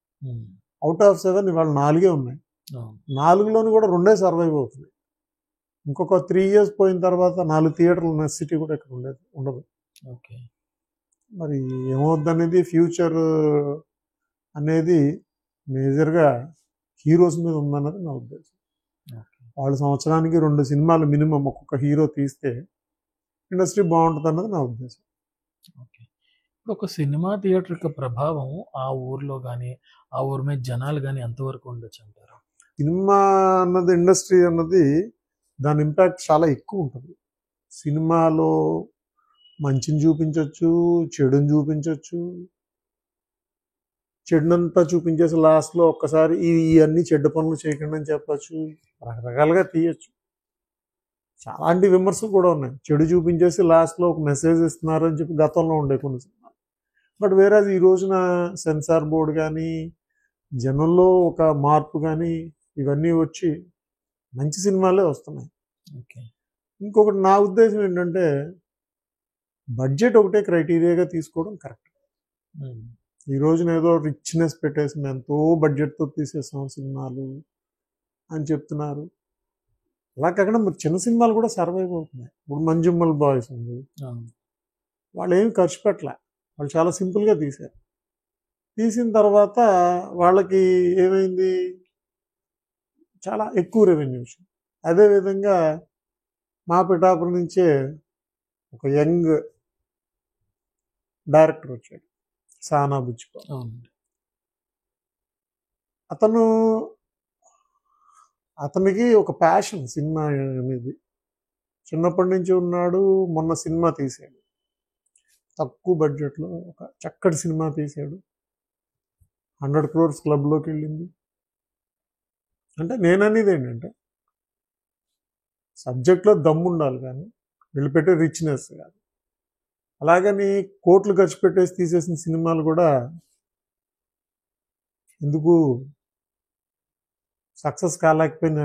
అవుట్ ఆఫ్ 7 ఇవాళ 4 ఉన్నాయి. 4లోని కూడా 2 సర్వైవ్ అవుతున్నాయి. ఇంకొక 3 years పోయిన తర్వాత 4 థియేటర్లు ఉన్న సిటీ కూడా ఇక్కడ ఉండదు. ఓకే, మరి ఏమవుద్ది అనేది ఫ్యూచర్ అనేది మేజర్గా హీరోస్ మీద ఉందన్నది నా ఉద్దేశం. వాళ్ళు సంవత్సరానికి 2 సినిమాలు మినిమం ఒక్కొక్క హీరో తీస్తే ఇండస్ట్రీ బాగుంటుంది అన్నది నా ఉద్దేశం. ఓకే, ఇప్పుడు ఒక సినిమా థియేటర్ యొక్క ప్రభావం ఆ ఊర్లో కానీ ఆ ఊరి మీద జనాలు కానీ ఎంతవరకు ఉండొచ్చు అంటారు? సినిమా అన్నది, ఇండస్ట్రీ అన్నది దాని ఇంపాక్ట్ చాలా ఎక్కువ ఉంటుంది. సినిమాలో మంచిని చూపించవచ్చు, చెడుని చూపించవచ్చు. చెడునంతా చూపించేసి లాస్ట్లో ఒక్కసారి ఇవన్నీ చెడ్డ పనులు చేయకండి అని చెప్పచ్చు, రకరకాలుగా తీయచ్చు. చాలాంటి విమర్శలు కూడా ఉన్నాయి. చెడు చూపించేసి లాస్ట్లో ఒక మెసేజ్ ఇస్తున్నారు అని చెప్పి గతంలో ఉండే కొన్ని సినిమాలు. బట్ వేరే ఈ రోజున సెన్సార్ బోర్డు కానీ జనంలో ఒక మార్పు కానీ ఇవన్నీ వచ్చి మంచి సినిమాలే వస్తున్నాయి. ఓకే, ఇంకొకటి నా ఉద్దేశం ఏంటంటే బడ్జెట్ ఒకటే క్రైటీరియాగా తీసుకోవడం కరెక్ట్. ఈ రోజున ఏదో రిచ్నెస్ పెట్టేసి మేము ఎంతో బడ్జెట్తో తీసేసాం సినిమాలు అని చెప్తున్నారు. అలా కాకుండా మరి చిన్న సినిమాలు కూడా సర్వైవ్ అవుతున్నాయి. ఇప్పుడు మంజుమ్మల్ బాయ్స్ ఉంది, వాళ్ళు ఏమి ఖర్చు పెట్టలే, వాళ్ళు చాలా సింపుల్గా తీశారు. తీసిన తర్వాత వాళ్ళకి ఏమైంది, చాలా ఎక్కువ రెవెన్యూ వచ్చింది. అదేవిధంగా మా పిఠాపురం నుంచే ఒక యంగ్ డైరెక్టర్ వచ్చాడు, సానా బుచ్చిపా. అతనికి ఒక ప్యాషన్ సినిమా అనేది చిన్నప్పటి నుంచి ఉన్నాడు. మొన్న సినిమా తీసాడు, తక్కువ బడ్జెట్లో ఒక చక్కటి సినిమా తీసాడు, 100 crores క్లబ్లోకి వెళ్ళింది. అంటే నేననేది ఏంటంటే సబ్జెక్ట్లో దమ్ము ఉండాలి కానీ వీళ్ళు పెట్టే రిచ్నెస్ కాదు. అలాగని కోట్లు ఖర్చు పెట్టేసి తీసేసిన సినిమాలు కూడా ఎందుకు సక్సెస్ కాలేకపోయిన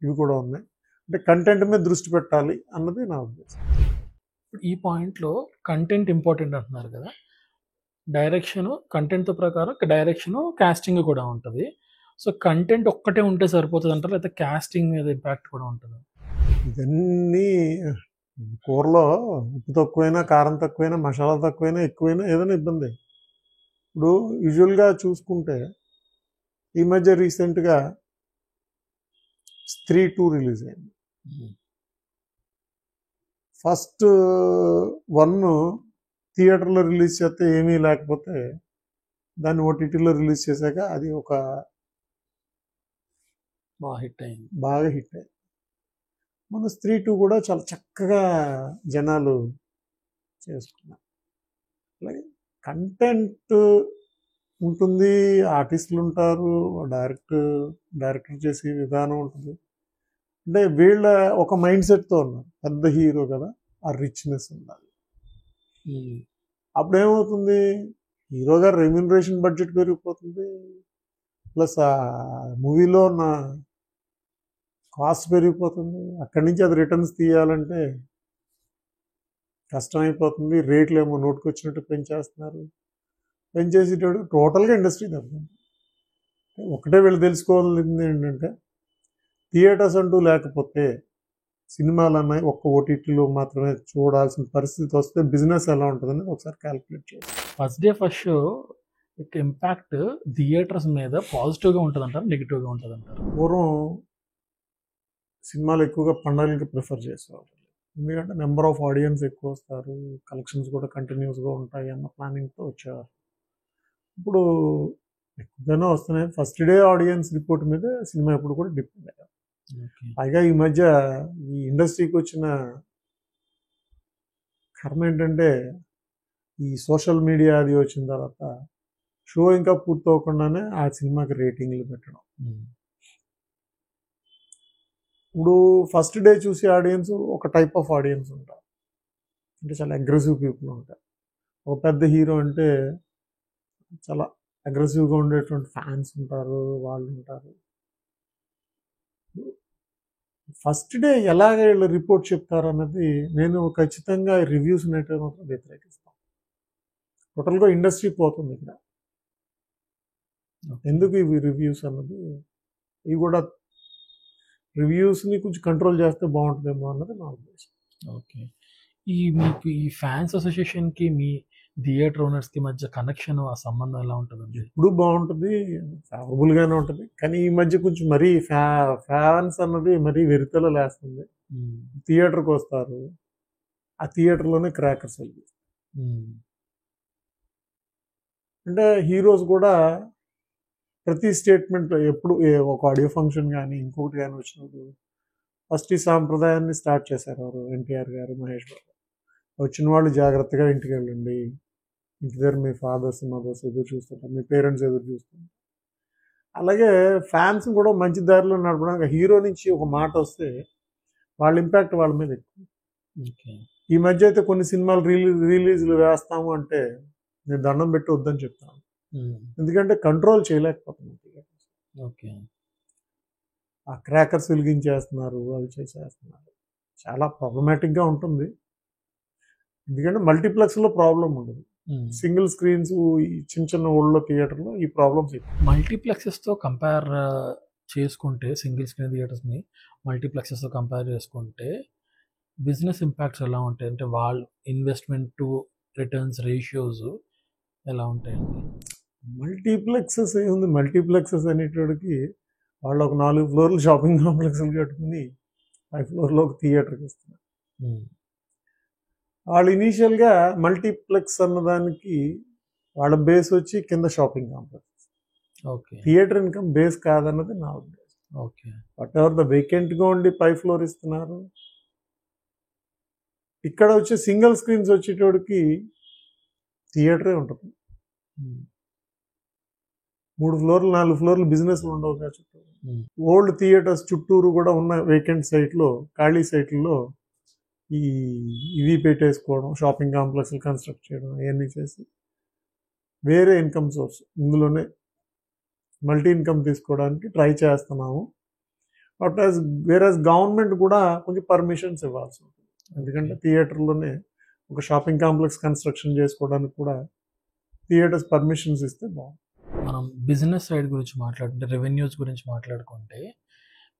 ఇవి కూడా ఉన్నాయి. అంటే కంటెంట్ మీద దృష్టి పెట్టాలి అన్నది నా ఉద్దేశం. ఈ పాయింట్లో కంటెంట్ ఇంపార్టెంట్ అంటున్నారు కదా, డైరెక్షను కంటెంట్తో ప్రకారం డైరెక్షను కాస్టింగ్ కూడా ఉంటుంది. సో కంటెంట్ ఒక్కటే ఉంటే సరిపోతుంది అంటారు, లేకపోతే కాస్టింగ్ మీద ఇంపాక్ట్ కూడా ఉంటుంది? ఇవన్నీ కూరలో ఉప్పు తక్కువైనా, కారం తక్కువైనా, మసాలా తక్కువైనా, ఎక్కువైనా ఏదైనా ఇబ్బంది. ఇప్పుడు యూజువల్గా చూసుకుంటే ఈ మధ్య రీసెంట్గా స్త్రీ 2 రిలీజ్ అయింది. ఫస్ట్ 1 థియేటర్లో రిలీజ్ చేస్తే ఏమీ లేకపోతే దాన్ని ఓటీటీలో రిలీజ్ చేశాక అది ఒక బాగా హిట్ అయింది. మన స్త్రీ 2 కూడా చాలా చక్కగా జనాలు చేసుకున్నారు. అలాగే కంటెంట్ ఉంటుంది, ఆర్టిస్టులు ఉంటారు, డైరెక్టర్ చేసే విధానం ఉంటుంది. అంటే వీళ్ళ ఒక మైండ్ సెట్తో ఉన్నారు, పెద్ద హీరో కదా, ఆ రిచ్నెస్ ఉండాలి. అప్పుడు ఏమవుతుంది, హీరో గారు రెమ్యూనరేషన్ బడ్జెట్ పెరిగిపోతుంది, ప్లస్ ఆ మూవీలో ఉన్న కాస్ట్ పెరిగిపోతుంది. అక్కడి నుంచి అది రిటర్న్స్ తీయాలంటే కష్టమైపోతుంది. రేట్లు ఏమో నోటుకు వచ్చినట్టు పెంచేస్తున్నారు. పెంచేసేటప్పుడు టోటల్గా ఇండస్ట్రీ దెబ్బతింది. ఒకటే వీళ్ళు తెలుసుకోవాల్సింది ఏంటంటే థియేటర్స్ అంటూ లేకపోతే సినిమాలు అన్నాయి ఒక్క ఓటీటీలో మాత్రమే చూడాల్సిన పరిస్థితి వస్తే బిజినెస్ ఎలా ఉంటుందని ఒకసారి క్యాలిక్యులేట్ చేయాలి. ఫస్ట్ డే ఫస్ట్ షో యొక్క ఇంపాక్ట్ థియేటర్స్ మీద పాజిటివ్గా ఉంటుందంటారు, నెగిటివ్గా ఉంటుందంటారు? పూర్వం సినిమాలు ఎక్కువగా పండుగలకి ప్రిఫర్ చేసేవాళ్ళు, ఎందుకంటే నెంబర్ ఆఫ్ ఆడియన్స్ ఎక్కువ వస్తారు, కలెక్షన్స్ కూడా కంటిన్యూస్గా ఉంటాయి అన్న ప్లానింగ్తో వచ్చేవారు. ఇప్పుడు ఎక్కువగానే వస్తున్నాయి. ఫస్ట్ డే ఆడియన్స్ రిపోర్ట్ మీద సినిమా ఎప్పుడు కూడా డిపెండ్ అయ్యారు. పైగా ఈ మధ్య ఈ ఇండస్ట్రీకి వచ్చిన కర్మ ఏంటంటే ఈ సోషల్ మీడియా అది వచ్చిన తర్వాత షో ఇంకా పూర్తవకుండానే ఆ సినిమాకి రేటింగ్లు పెట్టడం. ఇప్పుడు ఫస్ట్ డే చూసే ఆడియన్స్ ఒక టైప్ ఆఫ్ ఆడియన్స్ ఉంటారు, అంటే చాలా అగ్రెసివ్ పీపుల్ ఉంటారు. ఒక పెద్ద హీరో అంటే చాలా అగ్రెసివ్గా ఉండేటువంటి ఫ్యాన్స్ ఉంటారు, వాళ్ళు ఉంటారు. ఫస్ట్ డే ఎలాగ వీళ్ళు రిపోర్ట్ చెప్తారు అన్నది నేను ఖచ్చితంగా రివ్యూస్ అనేటివి మాత్రం వ్యతిరేకిస్తాను. టోటల్గా ఇండస్ట్రీ పోతుంది ఇక్కడ. ఎందుకు ఇవి రివ్యూస్ అన్నది, ఇవి కూడా రివ్యూస్ని కొంచెం కంట్రోల్ చేస్తే బాగుంటుందేమో అన్నది నా ఉద్దేశం. ఓకే, మీకు ఈ ఫ్యాన్స్ అసోసియేషన్కి మీ థియేటర్ ఓనర్స్కి మధ్య కనెక్షన్, ఆ సంబంధం ఎలా ఉంటుందండి? ఇప్పుడు బాగుంటుంది, ఫేవరబుల్గానే ఉంటుంది, కానీ ఈ mధ్య కొంచెం మరీ ఫ్యాన్స్ అన్నది మరీ వెరితలో లేస్తుంది. థియేటర్కి వస్తారు, ఆ థియేటర్లోనే క్రాకర్స్ వెళ్తాయి. అంటే హీరోస్ కూడా ప్రతి స్టేట్మెంట్ ఎప్పుడు ఒక ఆడియో ఫంక్షన్ కానీ ఇంకొకటి కానీ వచ్చినప్పుడు ఫస్ట్ ఈ సాంప్రదాయాన్ని స్టార్ట్ చేశారు ఎవరు, ఎన్టీఆర్ గారు, మహేష్ బాబు. వచ్చిన వాళ్ళు జాగ్రత్తగా ఇంటికి వెళ్ళండి, ఇంటి దగ్గర మీ ఫాదర్స్ మదర్స్ ఎదురు చూస్తుంటారు, మీ పేరెంట్స్ ఎదురు చూస్తుంటారు. అలాగే ఫ్యాన్స్ కూడా మంచి దారిలో నడపడానికి హీరో నుంచి ఒక మాట వస్తే వాళ్ళ ఇంపాక్ట్ వాళ్ళ మీద ఎక్కువ. ఈ మధ్య అయితే కొన్ని సినిమాలు రిలీజ్లు వేస్తాము అంటే నేను దండం పెట్టి వద్దని చెప్తాను, ఎందుకంటే కంట్రోల్ చేయలేకపోతున్నాను. ఓకే, ఆ క్రాకర్స్ వెలిగించేస్తున్నారు, అవి చేసేస్తున్నారు, చాలా ప్రాబ్లమాటిక్గా ఉంటుంది. ఎందుకంటే మల్టీప్లెక్స్లో ప్రాబ్లం ఉండదు, సింగిల్ స్క్రీన్స్ ఈ చిన్న చిన్న ఊళ్ళో థియేటర్లో ఈ ప్రాబ్లమ్స్ ఎక్కువ. మల్టీప్లెక్సెస్తో కంపేర్ చేసుకుంటే, సింగిల్ స్క్రీన్ థియేటర్స్ని మల్టీప్లెక్సెస్తో కంపేర్ చేసుకుంటే బిజినెస్ ఇంపాక్ట్స్ ఎలా ఉంటాయి? అంటే వాళ్ళ ఇన్వెస్ట్మెంట్ టు రిటర్న్స్ రేషియోస్ ఎలా ఉంటాయండి? మల్టీప్లెక్సెస్ ఏముంది, మల్టీప్లెక్సెస్ అనేటోడికి వాళ్ళు ఒక 4 ఫ్లోర్లు షాపింగ్ కాంప్లెక్స్లు కట్టుకుని 5 ఫ్లోర్లో ఒక థియేటర్కి ఇస్తున్నారు. వాళ్ళు ఇనీషియల్గా మల్టీప్లెక్స్ అన్నదానికి వాళ్ళ బేస్ వచ్చి కింద shopping complex. Okay, theatre income base కాదన్నది నా ఉద్దేశం. ఓకే, వాట్ ఎవర్ ద వేకెంట్గా ఉండి 5 ఫ్లోర్ ఇస్తున్నారు. ఇక్కడ వచ్చే సింగిల్ స్క్రీన్స్ వచ్చేటోడికి థియేటరే ఉంటుంది. 3 ఫ్లోర్లు 4 ఫ్లోర్లు బిజినెస్లు ఉండవు కదా చుట్టూ. ఓల్డ్ థియేటర్స్ చుట్టూరు కూడా ఉన్న వేకెంట్ సైట్లో, ఖాళీ సైట్లలో ఇవి పెట్టేసుకోవడం, షాపింగ్ కాంప్లెక్స్లు కన్స్ట్రక్ట్ చేయడం, అవన్నీ చేసి వేరే ఇన్కమ్ సోర్స్ ఇందులోనే మల్టీ ఇన్కమ్ తీసుకోవడానికి ట్రై చేస్తున్నాము. బట్ వేరేస్ గవర్నమెంట్ కూడా కొంచెం పర్మిషన్స్ ఇవ్వాల్సి ఉంటుంది, ఎందుకంటే థియేటర్లోనే ఒక షాపింగ్ కాంప్లెక్స్ కన్స్ట్రక్షన్ చేసుకోవడానికి కూడా థియేటర్స్ పర్మిషన్స్ ఇస్తే బాగుంటుంది. మనం బిజినెస్ సైడ్ గురించి మాట్లాడుకుంటే, రెవెన్యూస్ గురించి మాట్లాడుకుంటే,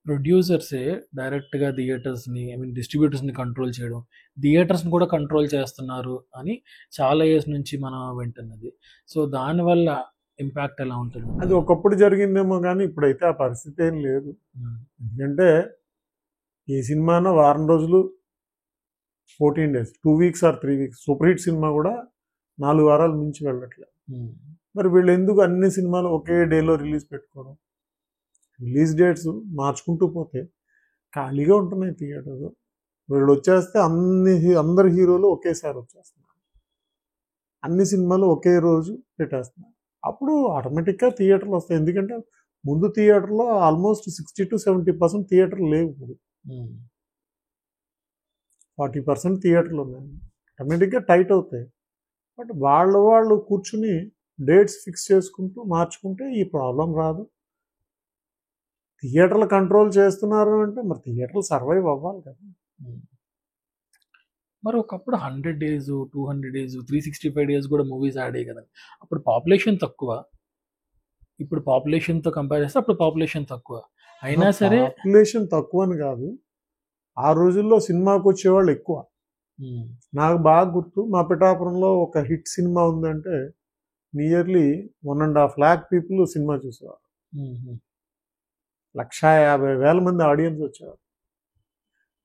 ప్రొడ్యూసర్సే డైరెక్ట్గా థియేటర్స్ని, డిస్ట్రిబ్యూటర్స్ని కంట్రోల్ చేయడం, థియేటర్స్ని కూడా కంట్రోల్ చేస్తున్నారు అని చాలా ఇయర్స్ నుంచి మనం వింటున్నది. సో దానివల్ల ఇంపాక్ట్ ఎలా ఉంటుంది? అది ఒకప్పుడు జరిగిందేమో కానీ ఇప్పుడైతే ఆ పరిస్థితి ఏం లేదు. ఎందుకంటే ఏ సినిమానో వారం రోజులు, 14 days, 2 weeks or 3 weeks, super hit cinema కూడా 4 వారాల మించి వెళ్ళట్లేదు. మరి వీళ్ళు ఎందుకు అన్ని సినిమాలు ఒకే డేలో రిలీజ్ పెట్టుకోవడం? రిలీజ్ డేట్స్ మార్చుకుంటూ పోతే ఖాళీగా ఉంటున్నాయి థియేటర్లు. వీళ్ళు వచ్చేస్తే అందరు హీరోలు ఒకేసారి వచ్చేస్తున్నారు, అన్ని సినిమాలు ఒకే రోజు పెట్టేస్తున్నారు. అప్పుడు ఆటోమేటిక్గా థియేటర్లు వస్తాయి. ఎందుకంటే ముందు థియేటర్లో ఆల్మోస్ట్ 60 to 70% థియేటర్లు లేవు, ఇప్పుడు 40% థియేటర్లు ఉన్నాయి. ఆటోమేటిక్గా టైట్ అవుతాయి. బట్ వాళ్ళు కూర్చుని డేట్స్ ఫిక్స్ చేసుకుంటూ మార్చుకుంటే ఈ ప్రాబ్లం రాదు. థియేటర్లు కంట్రోల్ చేస్తున్నారు అంటే మరి థియేటర్లు సర్వైవ్ అవ్వాలి కదా. మరి ఒకప్పుడు 100 డేస్, 200 డేస్, 365 డేస్ కూడా మూవీస్ ఆడాయి కదా! అప్పుడు పాపులేషన్ తక్కువ. ఇప్పుడు పాపులేషన్‌తో కంపేర్ చేస్తే అప్పుడు పాపులేషన్ తక్కువ. అయినా సరే పాపులేషన్ తక్కువ అని కాదు, ఆ రోజుల్లో సినిమాకి వచ్చేవాళ్ళు ఎక్కువ. నాకు బాగా గుర్తు, మా పిఠాపురంలో ఒక హిట్ సినిమా ఉందంటే నియర్లీ 1.5 lakh పీపుల్ సినిమా చూసేవారు. 1,50,000 మంది ఆడియన్స్ వచ్చేవారు.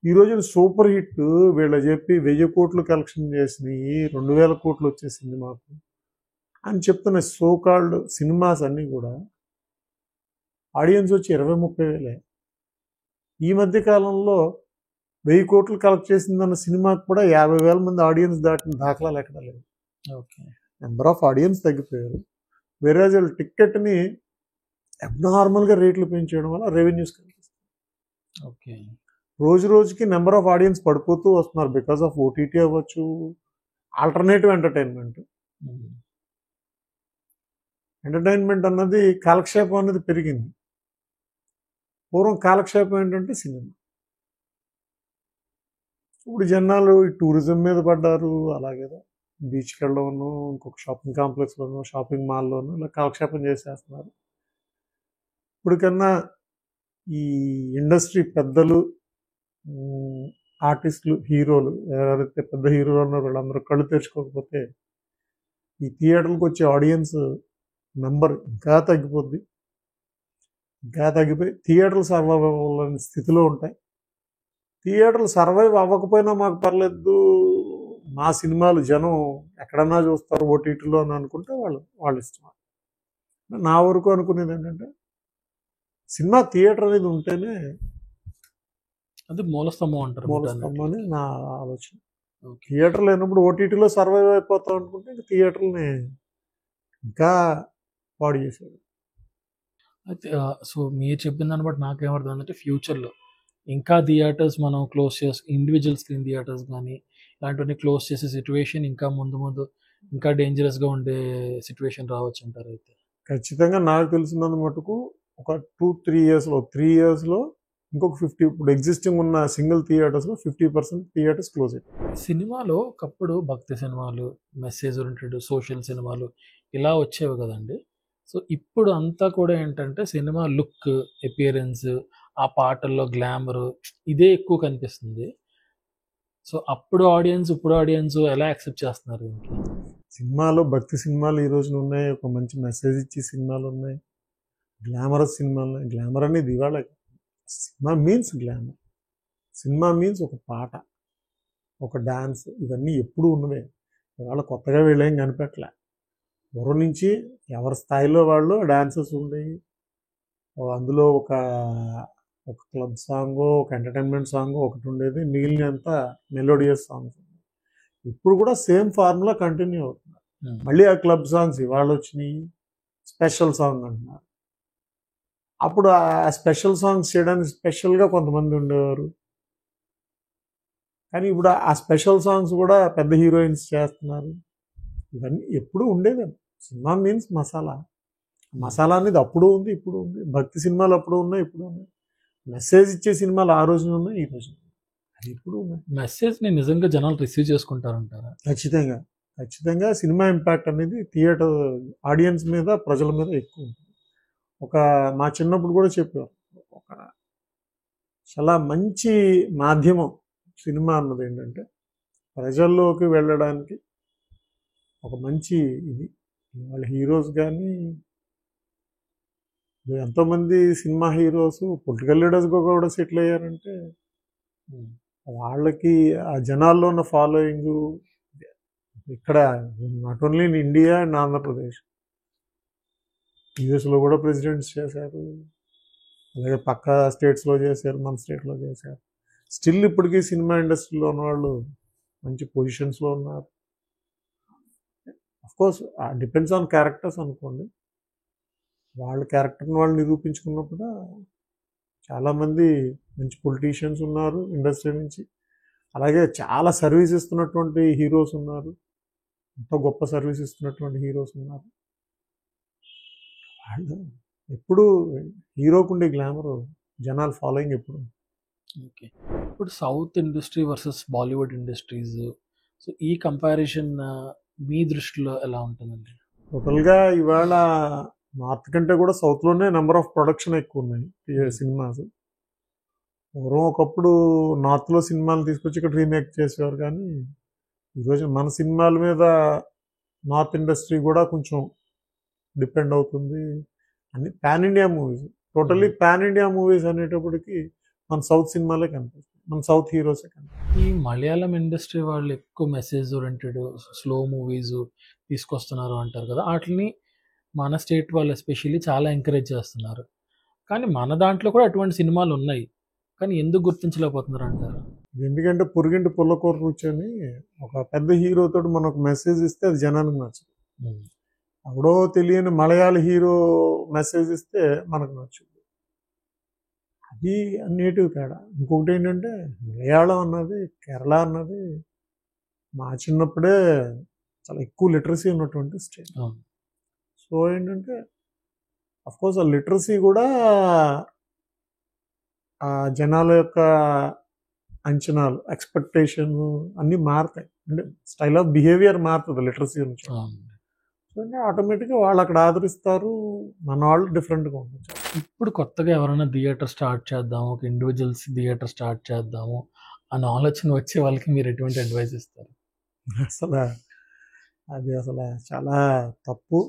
ఈ రోజు సూపర్ హిట్ వీళ్ళ చెప్పి 1000 కోట్లు కలెక్షన్ చేసినాయి, 2000 కోట్లు వచ్చేసింది మాకు అని చెప్తున్న సో కాల్డ్ సినిమాస్ అన్నీ కూడా ఆడియన్స్ వచ్చి 20-30 వేలే. ఈ మధ్య కాలంలో 1000 కోట్లు కలెక్ట్ చేసిందన్న సినిమాకి కూడా 50,000 మంది ఆడియన్స్ దాటిన దాఖలాలు ఎక్కడ లేవు. ఓకే. నెంబర్ ఆఫ్ ఆడియన్స్ తగ్గిపోయారు. వేరే వాళ్ళు టిక్కెట్ని అబ్నార్మల్గా రేట్లు పెంచేయడం వల్ల రెవెన్యూస్ కనిపిస్తుంది. ఓకే. రోజు రోజుకి నెంబర్ ఆఫ్ ఆడియన్స్ పడిపోతూ వస్తున్నారు బికాస్ ఆఫ్ ఓటీటీ అవ్వచ్చు, ఆల్టర్నేటివ్ ఎంటర్టైన్మెంట్. ఎంటర్టైన్మెంట్ అన్నది కాలక్షేపం అనేది పెరిగింది. పూర్వం కాలక్షేపం ఏంటంటే సినిమా. ఇప్పుడు జనాలు ఈ టూరిజం మీద పడ్డారు, అలాగే బీచ్కి వెళ్ళడంను, ఇంకొక షాపింగ్ కాంప్లెక్స్లోనూ, షాపింగ్ మాల్లోనూ ఇలా కాలక్షేపం చేసేస్తున్నారు. ఇప్పటికన్నా ఈ ఇండస్ట్రీ పెద్దలు, ఆర్టిస్టులు, హీరోలు ఎవరైతే పెద్ద హీరోలు ఉన్నారో వాళ్ళందరూ కళ్ళు తెరుచుకోకపోతే ఈ థియేటర్లకు వచ్చే ఆడియన్స్ నెంబర్ ఇంకా తగ్గిపోద్ది. ఇంకా తగ్గిపోయి థియేటర్లు సర్వైవ్ అవ్వాలని స్థితిలో ఉంటాయి. థియేటర్లు సర్వైవ్ అవ్వకపోయినా మాకు పర్లేదు, మా సినిమాలు జనం ఎక్కడన్నా చూస్తారు ఓటీటీలో అని అనుకుంటే వాళ్ళు ఇష్టం. నా వరకు అనుకునేది ఏంటంటే సినిమా థియేటర్ అనేది ఉంటేనే అది మూలస్తంభం అంటారు. మూలస్తంభం అని నా ఆలోచన. థియేటర్ లేనప్పుడు ఓటీటీలో సర్వైవ్ అయిపోతాం అనుకుంటే ఇంకా థియేటర్ని ఇంకా పాడు చేశాడు. అయితే సో మీరు చెప్పిన దాన్ని బట్టి నాకేమర్థం అంటే ఫ్యూచర్లో ఇంకా థియేటర్స్ మనం క్లోజ్ చేసి ఇండివిజువల్ స్క్రీన్ థియేటర్స్ కానీ ఇలాంటివన్నీ క్లోజ్ చేసే సిచ్యువేషన్ ఇంకా ముందు ఇంకా డేంజరస్గా ఉండే సిచ్యువేషన్ రావచ్చు అంటారు. అయితే ఖచ్చితంగా నాకు తెలిసినంత మటుకు ఒక 2-3 ఇయర్స్లో 3 ఇయర్స్లో ఇంకొక 50, ఇప్పుడు ఎగ్జిస్టింగ్ ఉన్న సింగిల్ థియేటర్స్లో 50% థియేటర్స్ క్లోజ్ అయిపోయి. సినిమాలో ఒకప్పుడు భక్తి సినిమాలు, మెసేజ్ ఓరియంటెడ్ సోషల్ సినిమాలు ఇలా వచ్చేవి కదండి. సో ఇప్పుడు అంతా కూడా ఏంటంటే సినిమా లుక్, అపియరెన్స్, ఆ పాటల్లో గ్లామర్ ఇదే ఎక్కువ కనిపిస్తుంది. సో అప్పుడు ఆడియన్స్ ఇప్పుడు ఆడియన్స్ ఎలా యాక్సెప్ట్ చేస్తున్నారు? సినిమాలో భక్తి సినిమాలు ఈ రోజున ఉన్నాయి, ఒక మంచి మెసేజ్ ఇచ్చే సినిమాలు ఉన్నాయి, గ్లామరస్ సినిమాలు ఉన్నాయి. గ్లామర్ అనేది ఇవాళ cinema means glamour, cinema means ఒక పాట, ఒక డాన్స్, ఇవన్నీ ఎప్పుడు ఉన్నవే. ఇవాళ కొత్తగా వీళ్ళేం కనిపెట్టలే. పూర్వం నుంచి ఎవరి స్థాయిలో వాళ్ళు డాన్సెస్ ఉండేవి. అందులో ఒక క్లబ్ సాంగ్, ఒక ఎంటర్టైన్మెంట్ సాంగ్ ఒకటి ఉండేది, మిగిలినంతా మెలోడియస్ సాంగ్స్. ఇప్పుడు కూడా సేమ్ ఫార్ములా కంటిన్యూ అవుతుంది. మళ్ళీ ఆ క్లబ్ సాంగ్స్ ఇవాళ వచ్చినాయి, స్పెషల్ సాంగ్ అంటున్నారు. అప్పుడు ఆ స్పెషల్ సాంగ్స్ చేయడానికి స్పెషల్గా కొంతమంది ఉండేవారు, కానీ ఇప్పుడు ఆ స్పెషల్ సాంగ్స్ కూడా పెద్ద హీరోయిన్స్ చేస్తున్నారు. ఇవన్నీ ఎప్పుడు ఉండేది. Cinema means masala. మసాలా అనేది అప్పుడు ఉంది, ఇప్పుడు ఉంది. భక్తి సినిమాలు అప్పుడు ఉన్నాయి, ఇప్పుడు ఉన్నాయి. మెసేజ్ ఇచ్చే సినిమాలు ఆ రోజున ఉన్నాయి, ఈ రోజున అది ఇప్పుడు ఉన్నాయి. మెసేజ్ని నిజంగా జనాలు రిసీవ్ చేసుకుంటారంటారా? ఖచ్చితంగా ఖచ్చితంగా సినిమా ఇంపాక్ట్ అనేది థియేటర్ ఆడియన్స్ మీద, ప్రజల మీద ఎక్కువ ఉంటుంది. మా చిన్నప్పుడు కూడా చెప్పారు, ఒక చాలా మంచి మాధ్యమం సినిమా అన్నది ఏంటంటే ప్రజల్లోకి వెళ్ళడానికి ఒక మంచి ఇది. వాళ్ళ హీరోస్ కానీ ఎంతోమంది సినిమా హీరోస్ పొలిటికల్ లీడర్స్గా కూడా సెటిల్ అయ్యారంటే వాళ్ళకి ఆ జనాల్లో ఉన్న ఫాలోయింగ్ ఇక్కడ not only in India and Andhra Pradesh, యూఎస్లో కూడా ప్రెసిడెంట్స్ చేశారు, అలాగే పక్క స్టేట్స్లో చేశారు, మన స్టేట్లో చేశారు. స్టిల్ ఇప్పటికీ సినిమా ఇండస్ట్రీలో ఉన్నవాళ్ళు మంచి పొజిషన్స్లో ఉన్నారు. అఫ్కోర్స్ డిపెండ్స్ ఆన్ క్యారెక్టర్స్ అనుకోండి. వాళ్ళ క్యారెక్టర్ని వాళ్ళు నిరూపించుకున్నప్పుడు చాలామంది మంచి పొలిటీషియన్స్ ఉన్నారు ఇండస్ట్రీ నుంచి, అలాగే చాలా సర్వీస్ ఇస్తున్నటువంటి హీరోస్ ఉన్నారు, ఎంతో గొప్ప సర్వీస్ ఇస్తున్నటువంటి హీరోస్ ఉన్నారు. వాళ్ళు ఎప్పుడు హీరోకు ఉండే గ్లామర్, జనాలు ఫాలోయింగ్ ఎప్పుడు. ఓకే. ఇప్పుడు south industry versus Bollywood industries, so ఈ కంపారిజన్ మీ దృష్టిలో ఎలా ఉంటుందండి? టోటల్గా ఇవాళ నార్త్ కంటే కూడా సౌత్లోనే నెంబర్ ఆఫ్ ప్రొడక్షన్ ఎక్కువ ఉన్నాయి సినిమాస్. పూర్వం ఒకప్పుడు నార్త్లో సినిమాలు తీసుకొచ్చి ఇక్కడ రీమేక్ చేసేవారు, కానీ ఈరోజు మన సినిమాల మీద నార్త్ ఇండస్ట్రీ కూడా కొంచెం డిపెండ్ అవుతుంది. అన్ని pan India movies, totally pan India movies అనేటప్పటికి మన సౌత్ సినిమాలే కనిపిస్తాయి, మన సౌత్ హీరోసే కనిపిస్తాయి. ఈ మలయాళం ఇండస్ట్రీ వాళ్ళు ఎక్కువ మెసేజ్ ఓరియంటెడ్ స్లో మూవీస్ తీసుకొస్తున్నారు అంటారు కదా, వాటిని మన స్టేట్ వాళ్ళు ఎస్పెషల్లీ చాలా ఎంకరేజ్ చేస్తున్నారు. కానీ మన దాంట్లో కూడా అటువంటి సినిమాలు ఉన్నాయి, కానీ ఎందుకు గుర్తించలేకపోతున్నారు అంటారు? ఎందుకంటే పొరుగింటి పుల్లకూర రుచి అని ఒక పెద్ద హీరోతో మనకు మెసేజ్ ఇస్తే అది జనానికి నచ్చదు. అప్పుడో తెలియని మలయాళ హీరో మెసేజ్ ఇస్తే మనకు నచ్చుతుంది. అది నేటివ్ తేడా. ఇంకొకటి ఏంటంటే మలయాళం అన్నది, కేరళ అన్నది మా చిన్నప్పుడే చాలా ఎక్కువ లిటరసీ ఉన్నటువంటి స్టేట్. సో ఏంటంటే అఫ్కోర్స్ ఆ లిటరసీ కూడా ఆ జనాల యొక్క అంచనాలు, ఎక్స్పెక్టేషన్ అన్నీ మారుతాయి. అంటే స్టైల్ ఆఫ్ బిహేవియర్ మారుతుంది లిటరసీ నుంచి. సో అంటే ఆటోమేటిక్గా వాళ్ళు అక్కడ ఆదరిస్తారు, మన వాళ్ళు డిఫరెంట్గా ఉండొచ్చు. ఇప్పుడు కొత్తగా ఎవరైనా థియేటర్ స్టార్ట్ చేద్దాము, ఒక ఇండివిజువల్స్ థియేటర్ స్టార్ట్ చేద్దాము అన్న ఆలోచన వచ్చే వాళ్ళకి మీరు ఎటువంటి అడ్వైస్ ఇస్తారు? అసలు చాలా తప్పు.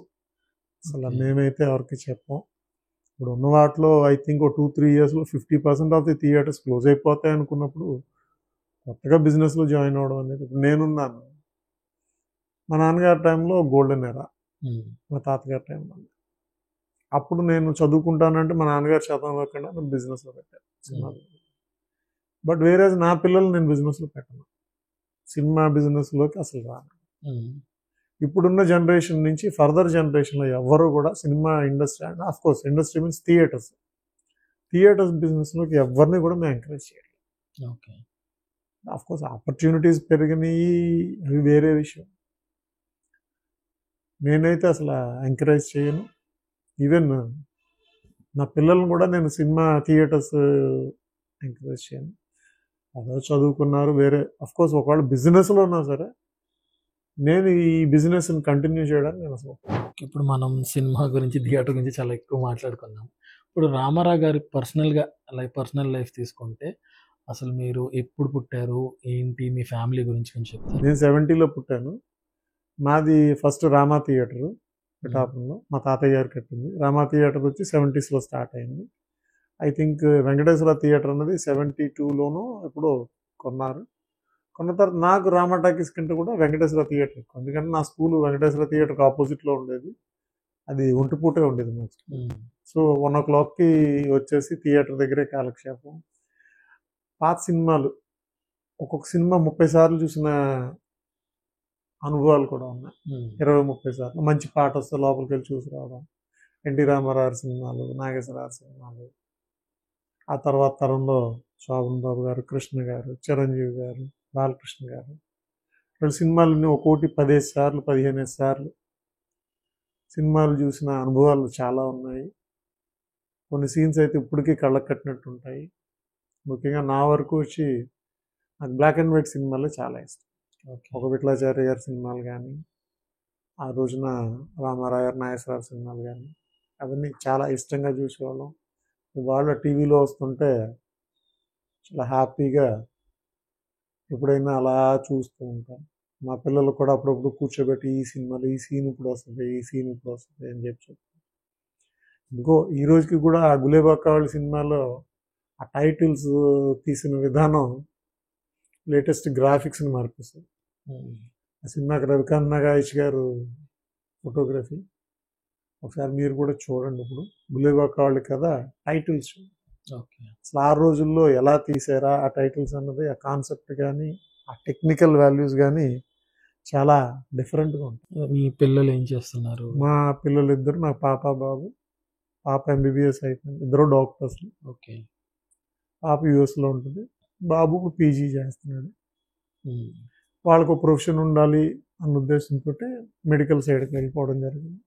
అసలు మేమైతే ఎవరికి చెప్పం. ఇప్పుడు ఉన్న వాటిలో I think 2-3 yearsలో 50% of the theatres close అయిపోతాయి అనుకున్నప్పుడు కొత్తగా బిజినెస్లో జాయిన్ అవ్వడం అనేది. ఇప్పుడు నేనున్నాను, మా నాన్నగారి టైంలో గోల్డెన్ ఎరా, మా తాతగారి టైంలో. అప్పుడు నేను చదువుకుంటానంటే మా నాన్నగారు శాతం లేకుండా నేను బిజినెస్లో పెట్టాను సినిమాలు. బట్ వేరే నా పిల్లలు నేను బిజినెస్లో పెట్టను, సినిమా బిజినెస్లోకి అసలు రాను. ఇప్పుడున్న జనరేషన్ నుంచి ఫర్దర్ జనరేషన్లో ఎవరు కూడా cinema industry, and of course industry means theatres బిజినెస్లోకి ఎవరిని కూడా మేము ఎంకరేజ్ చేయాలి. ఓకే, ఆఫ్ కోర్స్ ఆపర్చునిటీస్ పెరిగినాయి, అవి వేరే విషయం. నేనైతే అసలు ఎంకరేజ్ చేయను. ఈవెన్ నా పిల్లలను కూడా నేను సినిమా థియేటర్స్ ఎంకరేజ్ చేయను. అదో చదువుకున్నారు వేరే, అఫ్ కోర్స్ ఒకవేళ బిజినెస్లో ఉన్నా సరే నేను ఈ బిజినెస్ని కంటిన్యూ చేయడానికి నేను అసలు. ఇప్పుడు మనం సినిమా గురించి, థియేటర్ గురించి చాలా ఎక్కువ మాట్లాడుకున్నాం. ఇప్పుడు రామారావు గారి పర్సనల్ లైఫ్ తీసుకుంటే అసలు మీరు ఎప్పుడు పుట్టారు, ఏంటి, మీ ఫ్యామిలీ గురించి కొంచెం చెప్తారు? నేను 70లో పుట్టాను. మాది ఫస్ట్ రామా థియేటరు పిఠాపురంలో, మా తాతయ్య గారు కట్టింది. రామా థియేటర్ వచ్చి 70sలో స్టార్ట్ అయింది. ఐ థింక్ వెంకటేశ్వర థియేటర్ అన్నది 72లోనో ఎప్పుడో కొన్నారు. కొన్న తర్వాత నాకు రామా టాకీస్ కంటే కూడా వెంకటేశ్వర థియేటర్ ఎక్కువ, ఎందుకంటే నా స్కూల్ వెంకటేశ్వర థియేటర్కి ఆపోజిట్లో ఉండేది. అది ఒంటిపూటే ఉండేది మా స్కూల్. సో 1 o'clockకి వచ్చేసి థియేటర్ దగ్గరే కాలక్షేపం. పాత సినిమాలు ఒక్కొక్క సినిమా 30 సార్లు చూసిన అనుభవాలు కూడా ఉన్నాయి. 20-30 సార్లు మంచి పాట వస్తే లోపలికి వెళ్ళి చూసి రావడం. ఎన్టీ రామారావు సినిమాలు, నాగేశ్వరరావు సినిమాలు, ఆ తర్వాత తరంలో శోభన్ బాబు గారు, కృష్ణ గారు, చిరంజీవి గారు, బాలకృష్ణ గారు, వీళ్ళ సినిమాలన్నీ ఒక్కోటి 15 సార్లు 15 సార్లు సినిమాలు చూసిన అనుభవాలు చాలా ఉన్నాయి. కొన్ని సీన్స్ అయితే ఇప్పటికీ కళ్ళకు కట్టినట్టు ఉంటాయి. ముఖ్యంగా నా వరకు వచ్చి నాకు బ్లాక్ అండ్ వైట్ సినిమాలే చాలా ఇష్టం. ఒక విఠలాచార్య గారి సినిమాలు కానీ, ఆ రోజున రామారావు గారు, నాగేశ్వరరావు సినిమాలు కానీ, అవన్నీ చాలా ఇష్టంగా చూసేవాళ్ళం. వాళ్ళ టీవీలో వస్తుంటే చాలా హ్యాపీగా ఎప్పుడైనా అలా చూస్తూ ఉంటాం. మా పిల్లలు కూడా అప్పుడప్పుడు కూర్చోబెట్టి ఈ సినిమాలో ఈ సీన్ ఇప్పుడు వస్తుంది, ఈ సీన్ ఇప్పుడు వస్తుంది అని చెప్పి చెప్తాం. ఇంకో ఈ రోజుకి కూడా ఆ గులేబాకా వాళ్ళ సినిమాలో ఆ టైటిల్స్ తీసిన విధానం లేటెస్ట్ గ్రాఫిక్స్ని మార్పిస్తుంది. ఆ సినిమాకి రవికాంత్ నాగాయచ్ గారు ఫోటోగ్రఫీ ఒకసారి మీరు కూడా చూడండి. ఇప్పుడు గులేబాకా వాళ్ళు కదా టైటిల్స్, అసలు ఆ రోజుల్లో ఎలా తీసారా ఆ టైటిల్స్ అన్నది, ఆ కాన్సెప్ట్ కానీ ఆ టెక్నికల్ వాల్యూస్ కానీ చాలా డిఫరెంట్గా ఉంటుంది. మీ పిల్లలు ఏం చేస్తున్నారు? మా పిల్లలు ఇద్దరు, నా పాప బాబు. పాప MBBS అయిపోయింది, ఇద్దరు డాక్టర్స్. ఓకే, పాప యూఎస్లో ఉంటుంది, బాబు పీజీ చేస్తున్నాడు. వాళ్ళకు ప్రొఫెషన్ ఉండాలి అన్న ఉద్దేశంతో మెడికల్ సైడ్కి వెళ్ళిపోవడం జరిగింది.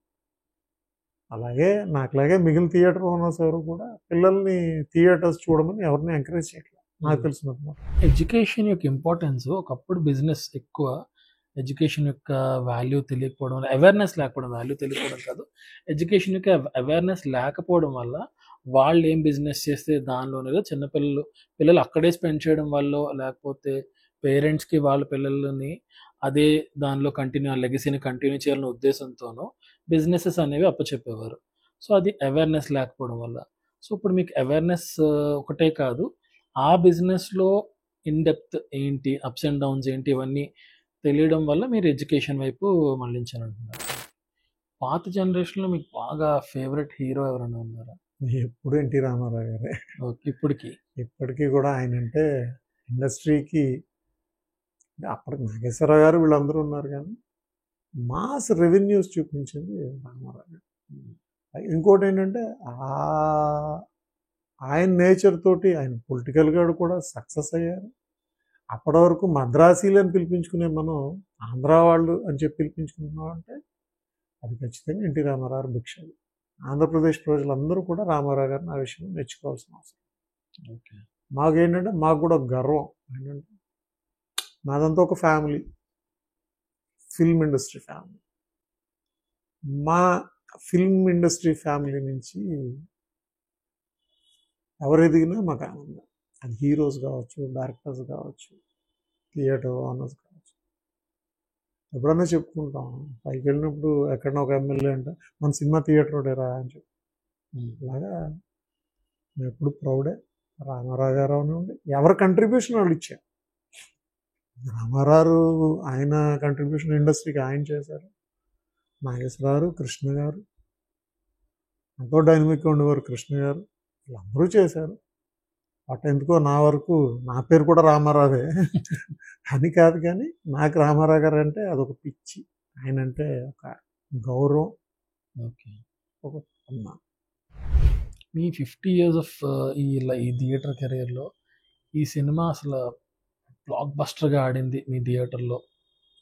అలాగే నాకులాగే మిగిలిన థియేటర్ ఓనర్స్ ఎవరు కూడా పిల్లల్ని థియేటర్స్ చూడమని ఎవరిని ఎంకరేజ్ చేయట్లేదు. నాకు తెలిసినంత మాత్రం. ఎడ్యుకేషన్ యొక్క ఇంపార్టెన్స్ ఒకప్పుడు బిజినెస్ ఎక్కువ, ఎడ్యుకేషన్ యొక్క వాల్యూ తెలియకపోవడం, అవేర్నెస్ లేకపోవడం, వాల్యూ తెలియకపోవడం కాదు, ఎడ్యుకేషన్ యొక్క అవేర్నెస్ లేకపోవడం వల్ల వాళ్ళు ఏం బిజినెస్ చేస్తే దానిలోనే పిల్లలు అక్కడే స్పెండ్ చేయడం వల్ల, లేకపోతే పేరెంట్స్కి వాళ్ళ పిల్లలని అదే దానిలో లెగసీని కంటిన్యూ చేయాలనే ఉద్దేశంతోనూ బిజినెసెస్ అనేవి అప్పచెప్పేవారు. సో అది అవేర్నెస్ లేకపోవడం వల్ల. సో ఇప్పుడు మీకు అవేర్నెస్ ఒకటే కాదు, ఆ బిజినెస్లో ఇన్ డెప్త్ ఏంటి, అప్స్ అండ్ డౌన్స్ ఏంటి, ఇవన్నీ తెలియడం వల్ల మీరు ఎడ్యుకేషన్ వైపు మళ్ళించాలంటున్నారు. పాత జనరేషన్లో మీకు బాగా ఫేవరెట్ హీరో ఎవరైనా ఉన్నారా? ఎప్పుడు ఎన్టీ రామారావు గారే. ఓకే, ఇప్పటికీ కూడా ఆయన అంటే ఇండస్ట్రీకి, అప్పటికి నాగేశ్వరరావు గారు వీళ్ళందరూ ఉన్నారు, కానీ మాస్ రెవెన్యూస్ చూపించింది రామారావు గారు. ఇంకోటి ఏంటంటే ఆయన నేచర్ తోటి ఆయన పొలిటికల్గా కూడా సక్సెస్ అయ్యారు. అప్పటి వరకు మద్రాసీలని పిలిపించుకునే మనం ఆంధ్ర వాళ్ళు అని చెప్పి పిలిపించుకుంటున్నాం అంటే అది ఖచ్చితంగా ఎన్టీ రామారావు భిక్షలు. ఆంధ్రప్రదేశ్ ప్రజలందరూ కూడా రామారావు గారిని ఆ విషయం మెచ్చుకోవాల్సిన అవసరం. ఓకే, మాకేంటంటే మాకు కూడా గర్వం ఏంటంటే మాదంతా ఒక ఫ్యామిలీ, ఫిల్మ్ ఇండస్ట్రీ ఫ్యామిలీ. మా ఫిల్మ్ ఇండస్ట్రీ ఫ్యామిలీ నుంచి ఎవరు ఎదిగినా మాకు ఆనందం. అది హీరోస్ కావచ్చు, డైరెక్టర్స్ కావచ్చు, థియేటర్ ఓనర్స్ కావచ్చు. ఎప్పుడన్నా చెప్పుకుంటాం, పైకి వెళ్ళినప్పుడు ఎక్కడన్నా ఒక ఎమ్మెల్యే అంటే మన సినిమా థియేటర్ రా అని చెప్పి. అలాగా మేము ఎప్పుడు ప్రౌడే. రామారావు గారు ఉండి ఎవరి కంట్రిబ్యూషన్ వాళ్ళు ఇచ్చారు. రామారావు ఆయన కంట్రిబ్యూషన్ ఇండస్ట్రీకి ఆయన చేశారు. నాగేశ్వరరావు, కృష్ణ గారు, ఎంతో డైనమిక్గా ఉండేవారు కృష్ణ గారు, వీళ్ళందరూ చేశారు. అటు ఎందుకో నా వరకు నా పేరు కూడా రామారావే అని కాదు, కానీ నాకు రామారావు గారు అంటే అదొక పిచ్చి. ఆయన అంటే ఒక గౌరవం. ఓకే, ఒక అమ్మ. మీ 50 years ఆఫ్ ఈ థియేటర్ కెరీర్లో ఈ సినిమా అసలు బ్లాక్ బస్టర్గా ఆడింది మీ థియేటర్లో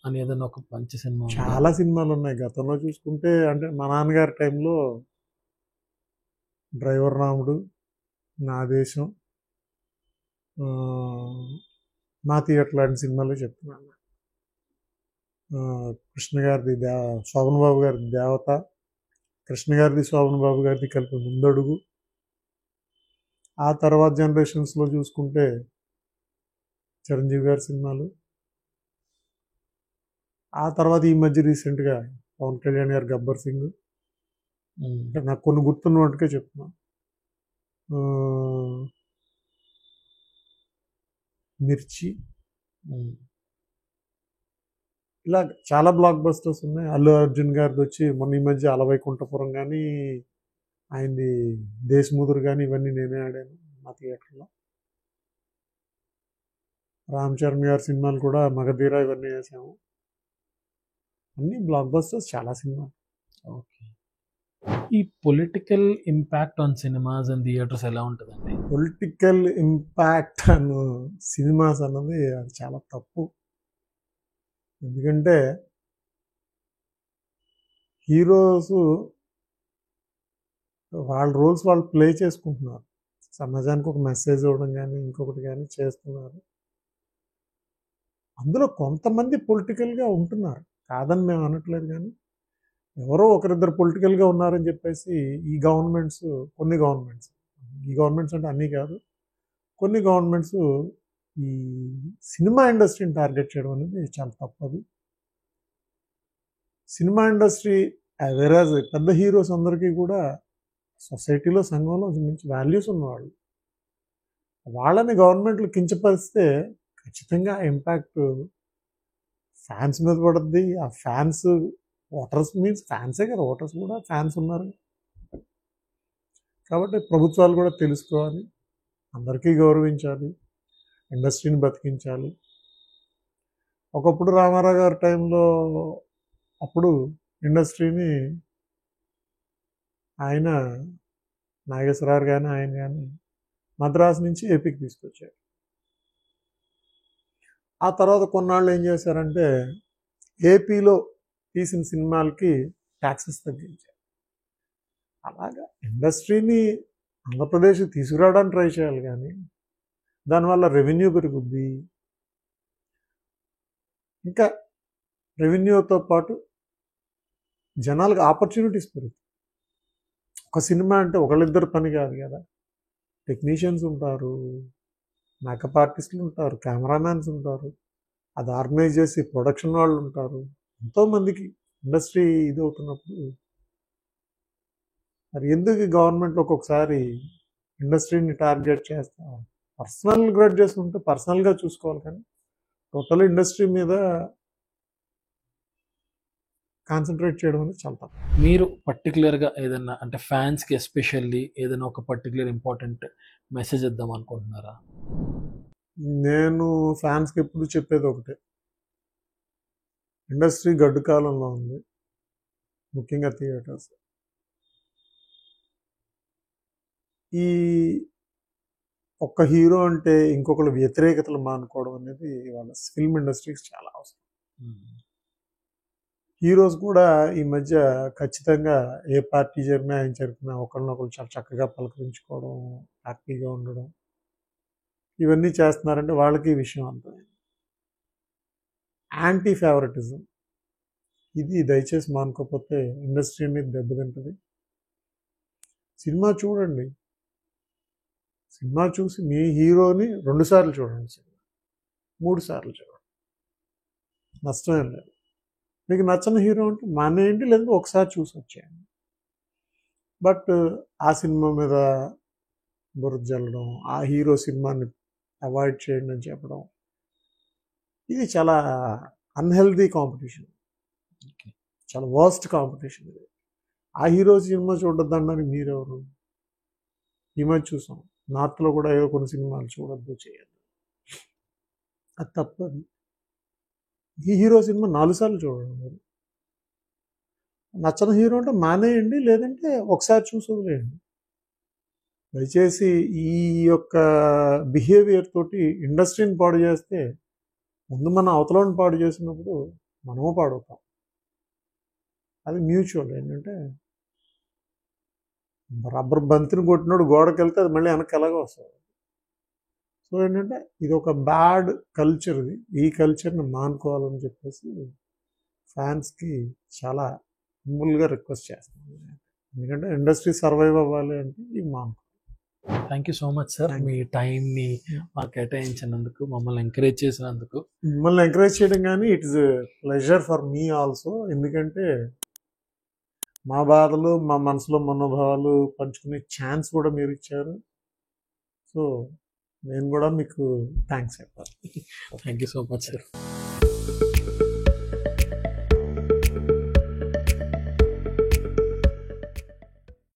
అని ఏదైనా ఒక మంచి సినిమా? చాలా సినిమాలు ఉన్నాయి. గతంలో చూసుకుంటే అంటే మా నాన్నగారి టైంలో డ్రైవర్ రాముడు, నా దేశం, మా థియేటర్ లాంటి సినిమాలు చెప్తున్నాను. కృష్ణ గారిది శోభన్ బాబు గారిది దేవత, కృష్ణ గారిది శోభన్ బాబు గారిది కలిపి ముందడుగు. ఆ తర్వాత జనరేషన్స్లో చూసుకుంటే చిరంజీవి గారి సినిమాలు. ఆ తర్వాత ఈ మధ్య రీసెంట్గా పవన్ కళ్యాణ్ గారు గబ్బర్ సింగ్. అంటే నాకు కొన్ని గుర్తున్న వాటికే చెప్తున్నా. మిర్చి, ఇలా చాలా బ్లాక్ బస్టర్స్ ఉన్నాయి. అల్లు అర్జున్ గారిది వచ్చి మొన్న ఈ మధ్య అలవైకుంఠపురం కానీ, ఆయనది దేశముదురు కానీ, ఇవన్నీ నేనే ఆడాను మా థియేటర్లో. రామ్ చరణ్ గారి సినిమాలు కూడా మగధీర ఇవన్నీ వేసాము. అన్ని బ్లాక్ బస్టర్స్, చాలా సినిమాలు. ఓకే, ఈ political impact on cinemas and theatres ఎలా ఉంటుందండి? పొలిటికల్ ఇంపాక్ట్ ఆన్ సినిమాస్ అన్నది అది చాలా తప్పు. ఎందుకంటే హీరోస్ వాళ్ళ రోల్స్ వాళ్ళు ప్లే చేసుకుంటున్నారు. సమాజానికి ఒక మెసేజ్ ఇవ్వడం కానీ ఇంకొకటి కానీ చేస్తున్నారు. అందులో కొంతమంది పొలిటికల్గా ఉంటున్నారు, కాదని మేము అనట్లేదు, కానీ ఎవరో ఒకరిద్దరు పొలిటికల్గా ఉన్నారని చెప్పేసి ఈ కొన్ని గవర్నమెంట్స్ అంటే అన్నీ కాదు, కొన్ని గవర్నమెంట్స్ ఈ సినిమా ఇండస్ట్రీని టార్గెట్ చేయడం అనేది చాలా తప్పది. సినిమా ఇండస్ట్రీ వేరేజ్ పెద్ద హీరోస్ అందరికీ కూడా సొసైటీలో, సంఘంలో మంచి వాల్యూస్ ఉన్నవాళ్ళు. వాళ్ళని గవర్నమెంట్లు కించపరిస్తే ఖచ్చితంగా ఇంపాక్ట్ ఫ్యాన్స్ మీద పడుద్ది. ఆ ఫ్యాన్స్, ఓటర్స్ మీన్స్ ఫ్యాన్సే కదా, ఓటర్స్ కూడా ఫ్యాన్స్ ఉన్నారు. కాబట్టి ప్రభుత్వాలు కూడా తెలుసుకోవాలి, అందరికీ గౌరవించాలి, ఇండస్ట్రీని బతికించాలి. ఒకప్పుడు రామారావు గారి టైంలో అప్పుడు ఇండస్ట్రీని ఆయన, నాగేశ్వరరావు కానీ ఆయన కానీ మద్రాసు నుంచి ఏపీకి తీసుకొచ్చారు. ఆ తర్వాత కొన్నాళ్ళు ఏం చేశారంటే ఏపీలో తీసిన సినిమాలకి ట్యాక్సెస్ తగ్గించారు. అలాగా ఇండస్ట్రీని ఆంధ్రప్రదేశ్కి తీసుకురావడానికి ట్రై చేయాలి, కానీ దానివల్ల రెవెన్యూ పెరుగుద్ది. ఇంకా రెవెన్యూతో పాటు జనాలకు ఆపర్చునిటీస్ పెరుగుతాయి. ఒక సినిమా అంటే ఒకళ్ళిద్దరు పని కాదు కదా, టెక్నీషియన్స్ ఉంటారు, మేకప్ ఆర్టిస్టులు ఉంటారు, కెమెరామ్యాన్స్ ఉంటారు, అది ఆర్గనైజ్ చేసి ప్రొడక్షన్ వాళ్ళు ఉంటారు. ఎంతోమందికి ఇండస్ట్రీ ఇది అవుతున్నప్పుడు మరి ఎందుకు గవర్నమెంట్ ఒక్కొక్కసారి ఇండస్ట్రీని టార్గెట్ చేస్తా? పర్సనల్ గ్రడ్జెస్ ఉంటే పర్సనల్గా చూసుకోవాలి, కానీ టోటల్ ఇండస్ట్రీ మీద కాన్సన్ట్రేట్ చేయడం అనేది చాలా తప్పు. మీరు పర్టికులర్గా ఏదన్నా అంటే ఫ్యాన్స్కి ఎస్పెషల్లీ ఏదైనా ఒక పర్టికులర్ ఇంపార్టెంట్ మెసేజ్ ఇద్దాం అనుకుంటున్నారా? నేను ఫ్యాన్స్కి ఎప్పుడు చెప్పేది ఒకటే, ఇండస్ట్రీ గడ్డు కాలంలో ఉంది, ముఖ్యంగా థియేటర్స్. ఈ ఒక్క హీరో అంటే ఇంకొకరు వ్యతిరేకతలు మానుకోవడం అనేది వాళ్ళ ఫిల్మ్ ఇండస్ట్రీకి చాలా అవసరం. హీరోస్ కూడా ఈ మధ్య ఖచ్చితంగా ఏ పార్టీ జరిగినా ఆయన జరిగినా ఒకరినొకరు చాలా చక్కగా పలకరించుకోవడం, హ్యాపీగా ఉండడం, ఇవన్నీ చేస్తున్నారంటే వాళ్ళకి ఈ విషయం అర్థమైంది. యాంటీ ఫేవరెటిజం ఇది దయచేసి మానుకోకపోతే ఇండస్ట్రీ అనేది దెబ్బతింటుంది. సినిమా చూడండి, సినిమా చూసి మీ హీరోని 2 సార్లు చూడండి, సినిమా 3 సార్లు చూడండి, నష్టమేం లేదు. మీకు నచ్చని హీరో అంటే మానేయండి, లేదంటే ఒకసారి చూసి వచ్చేయండి. బట్ ఆ సినిమా మీద బురద జల్లడం, ఆ హీరో సినిమాని అవాయిడ్ చేయండి అని చెప్పడం, ఇది చాలా అన్హెల్దీ కాంపిటీషన్, చాలా వర్స్ట్ కాంపిటీషన్ ఇది. ఆ హీరో సినిమా చూడొద్దనడానికి మీరెవరు? ఈ మధ్య చూసాం నార్త్లో కూడా ఏదో కొన్ని సినిమాలు చూడొద్దు, చేయొద్దు, అది తప్పది. ఈ హీరో సినిమా 4 సార్లు చూడండి. మీరు నచ్చని హీరో అంటే మానేయండి, లేదంటే ఒకసారి చూసి వదిలేయండి. దయచేసి ఈ యొక్క బిహేవియర్ తోటి ఇండస్ట్రీని పాడు చేస్తే ముందు మన అవతలని పాడు చేసినప్పుడు మనము పాడవుతాం. అది మ్యూచువల్. ఏంటంటే రబ్బర్ బంతిని కొట్టినోడు గోడకి వెళ్తే అది మళ్ళీ వెనక్కి ఎలాగో వస్తుంది. సో ఏంటంటే ఇది ఒక బ్యాడ్ కల్చర్, ఇది. ఈ కల్చర్ని మానుకోవాలని చెప్పేసి ఫ్యాన్స్కి చాలా హంబుల్గా రిక్వెస్ట్ చేస్తున్నాను. ఎందుకంటే ఇండస్ట్రీ సర్వైవ్ అవ్వాలి అంటే ఇది మానుకో. Thank you so much sir, మీ టైంని మాకు కేటాయించినందుకు, మమ్మల్ని ఎంకరేజ్ చేసినందుకు. మిమ్మల్ని ఎంకరేజ్ చేయడం కానీ it is pleasure for me also. ఎందుకంటే మా బాధలు, మా మనసులో మనోభావాలు పంచుకునే ఛాన్స్ కూడా మీరు ఇచ్చారు. సో నేను కూడా మీకు థ్యాంక్స్ చెప్పాలి. Thank you so much sir.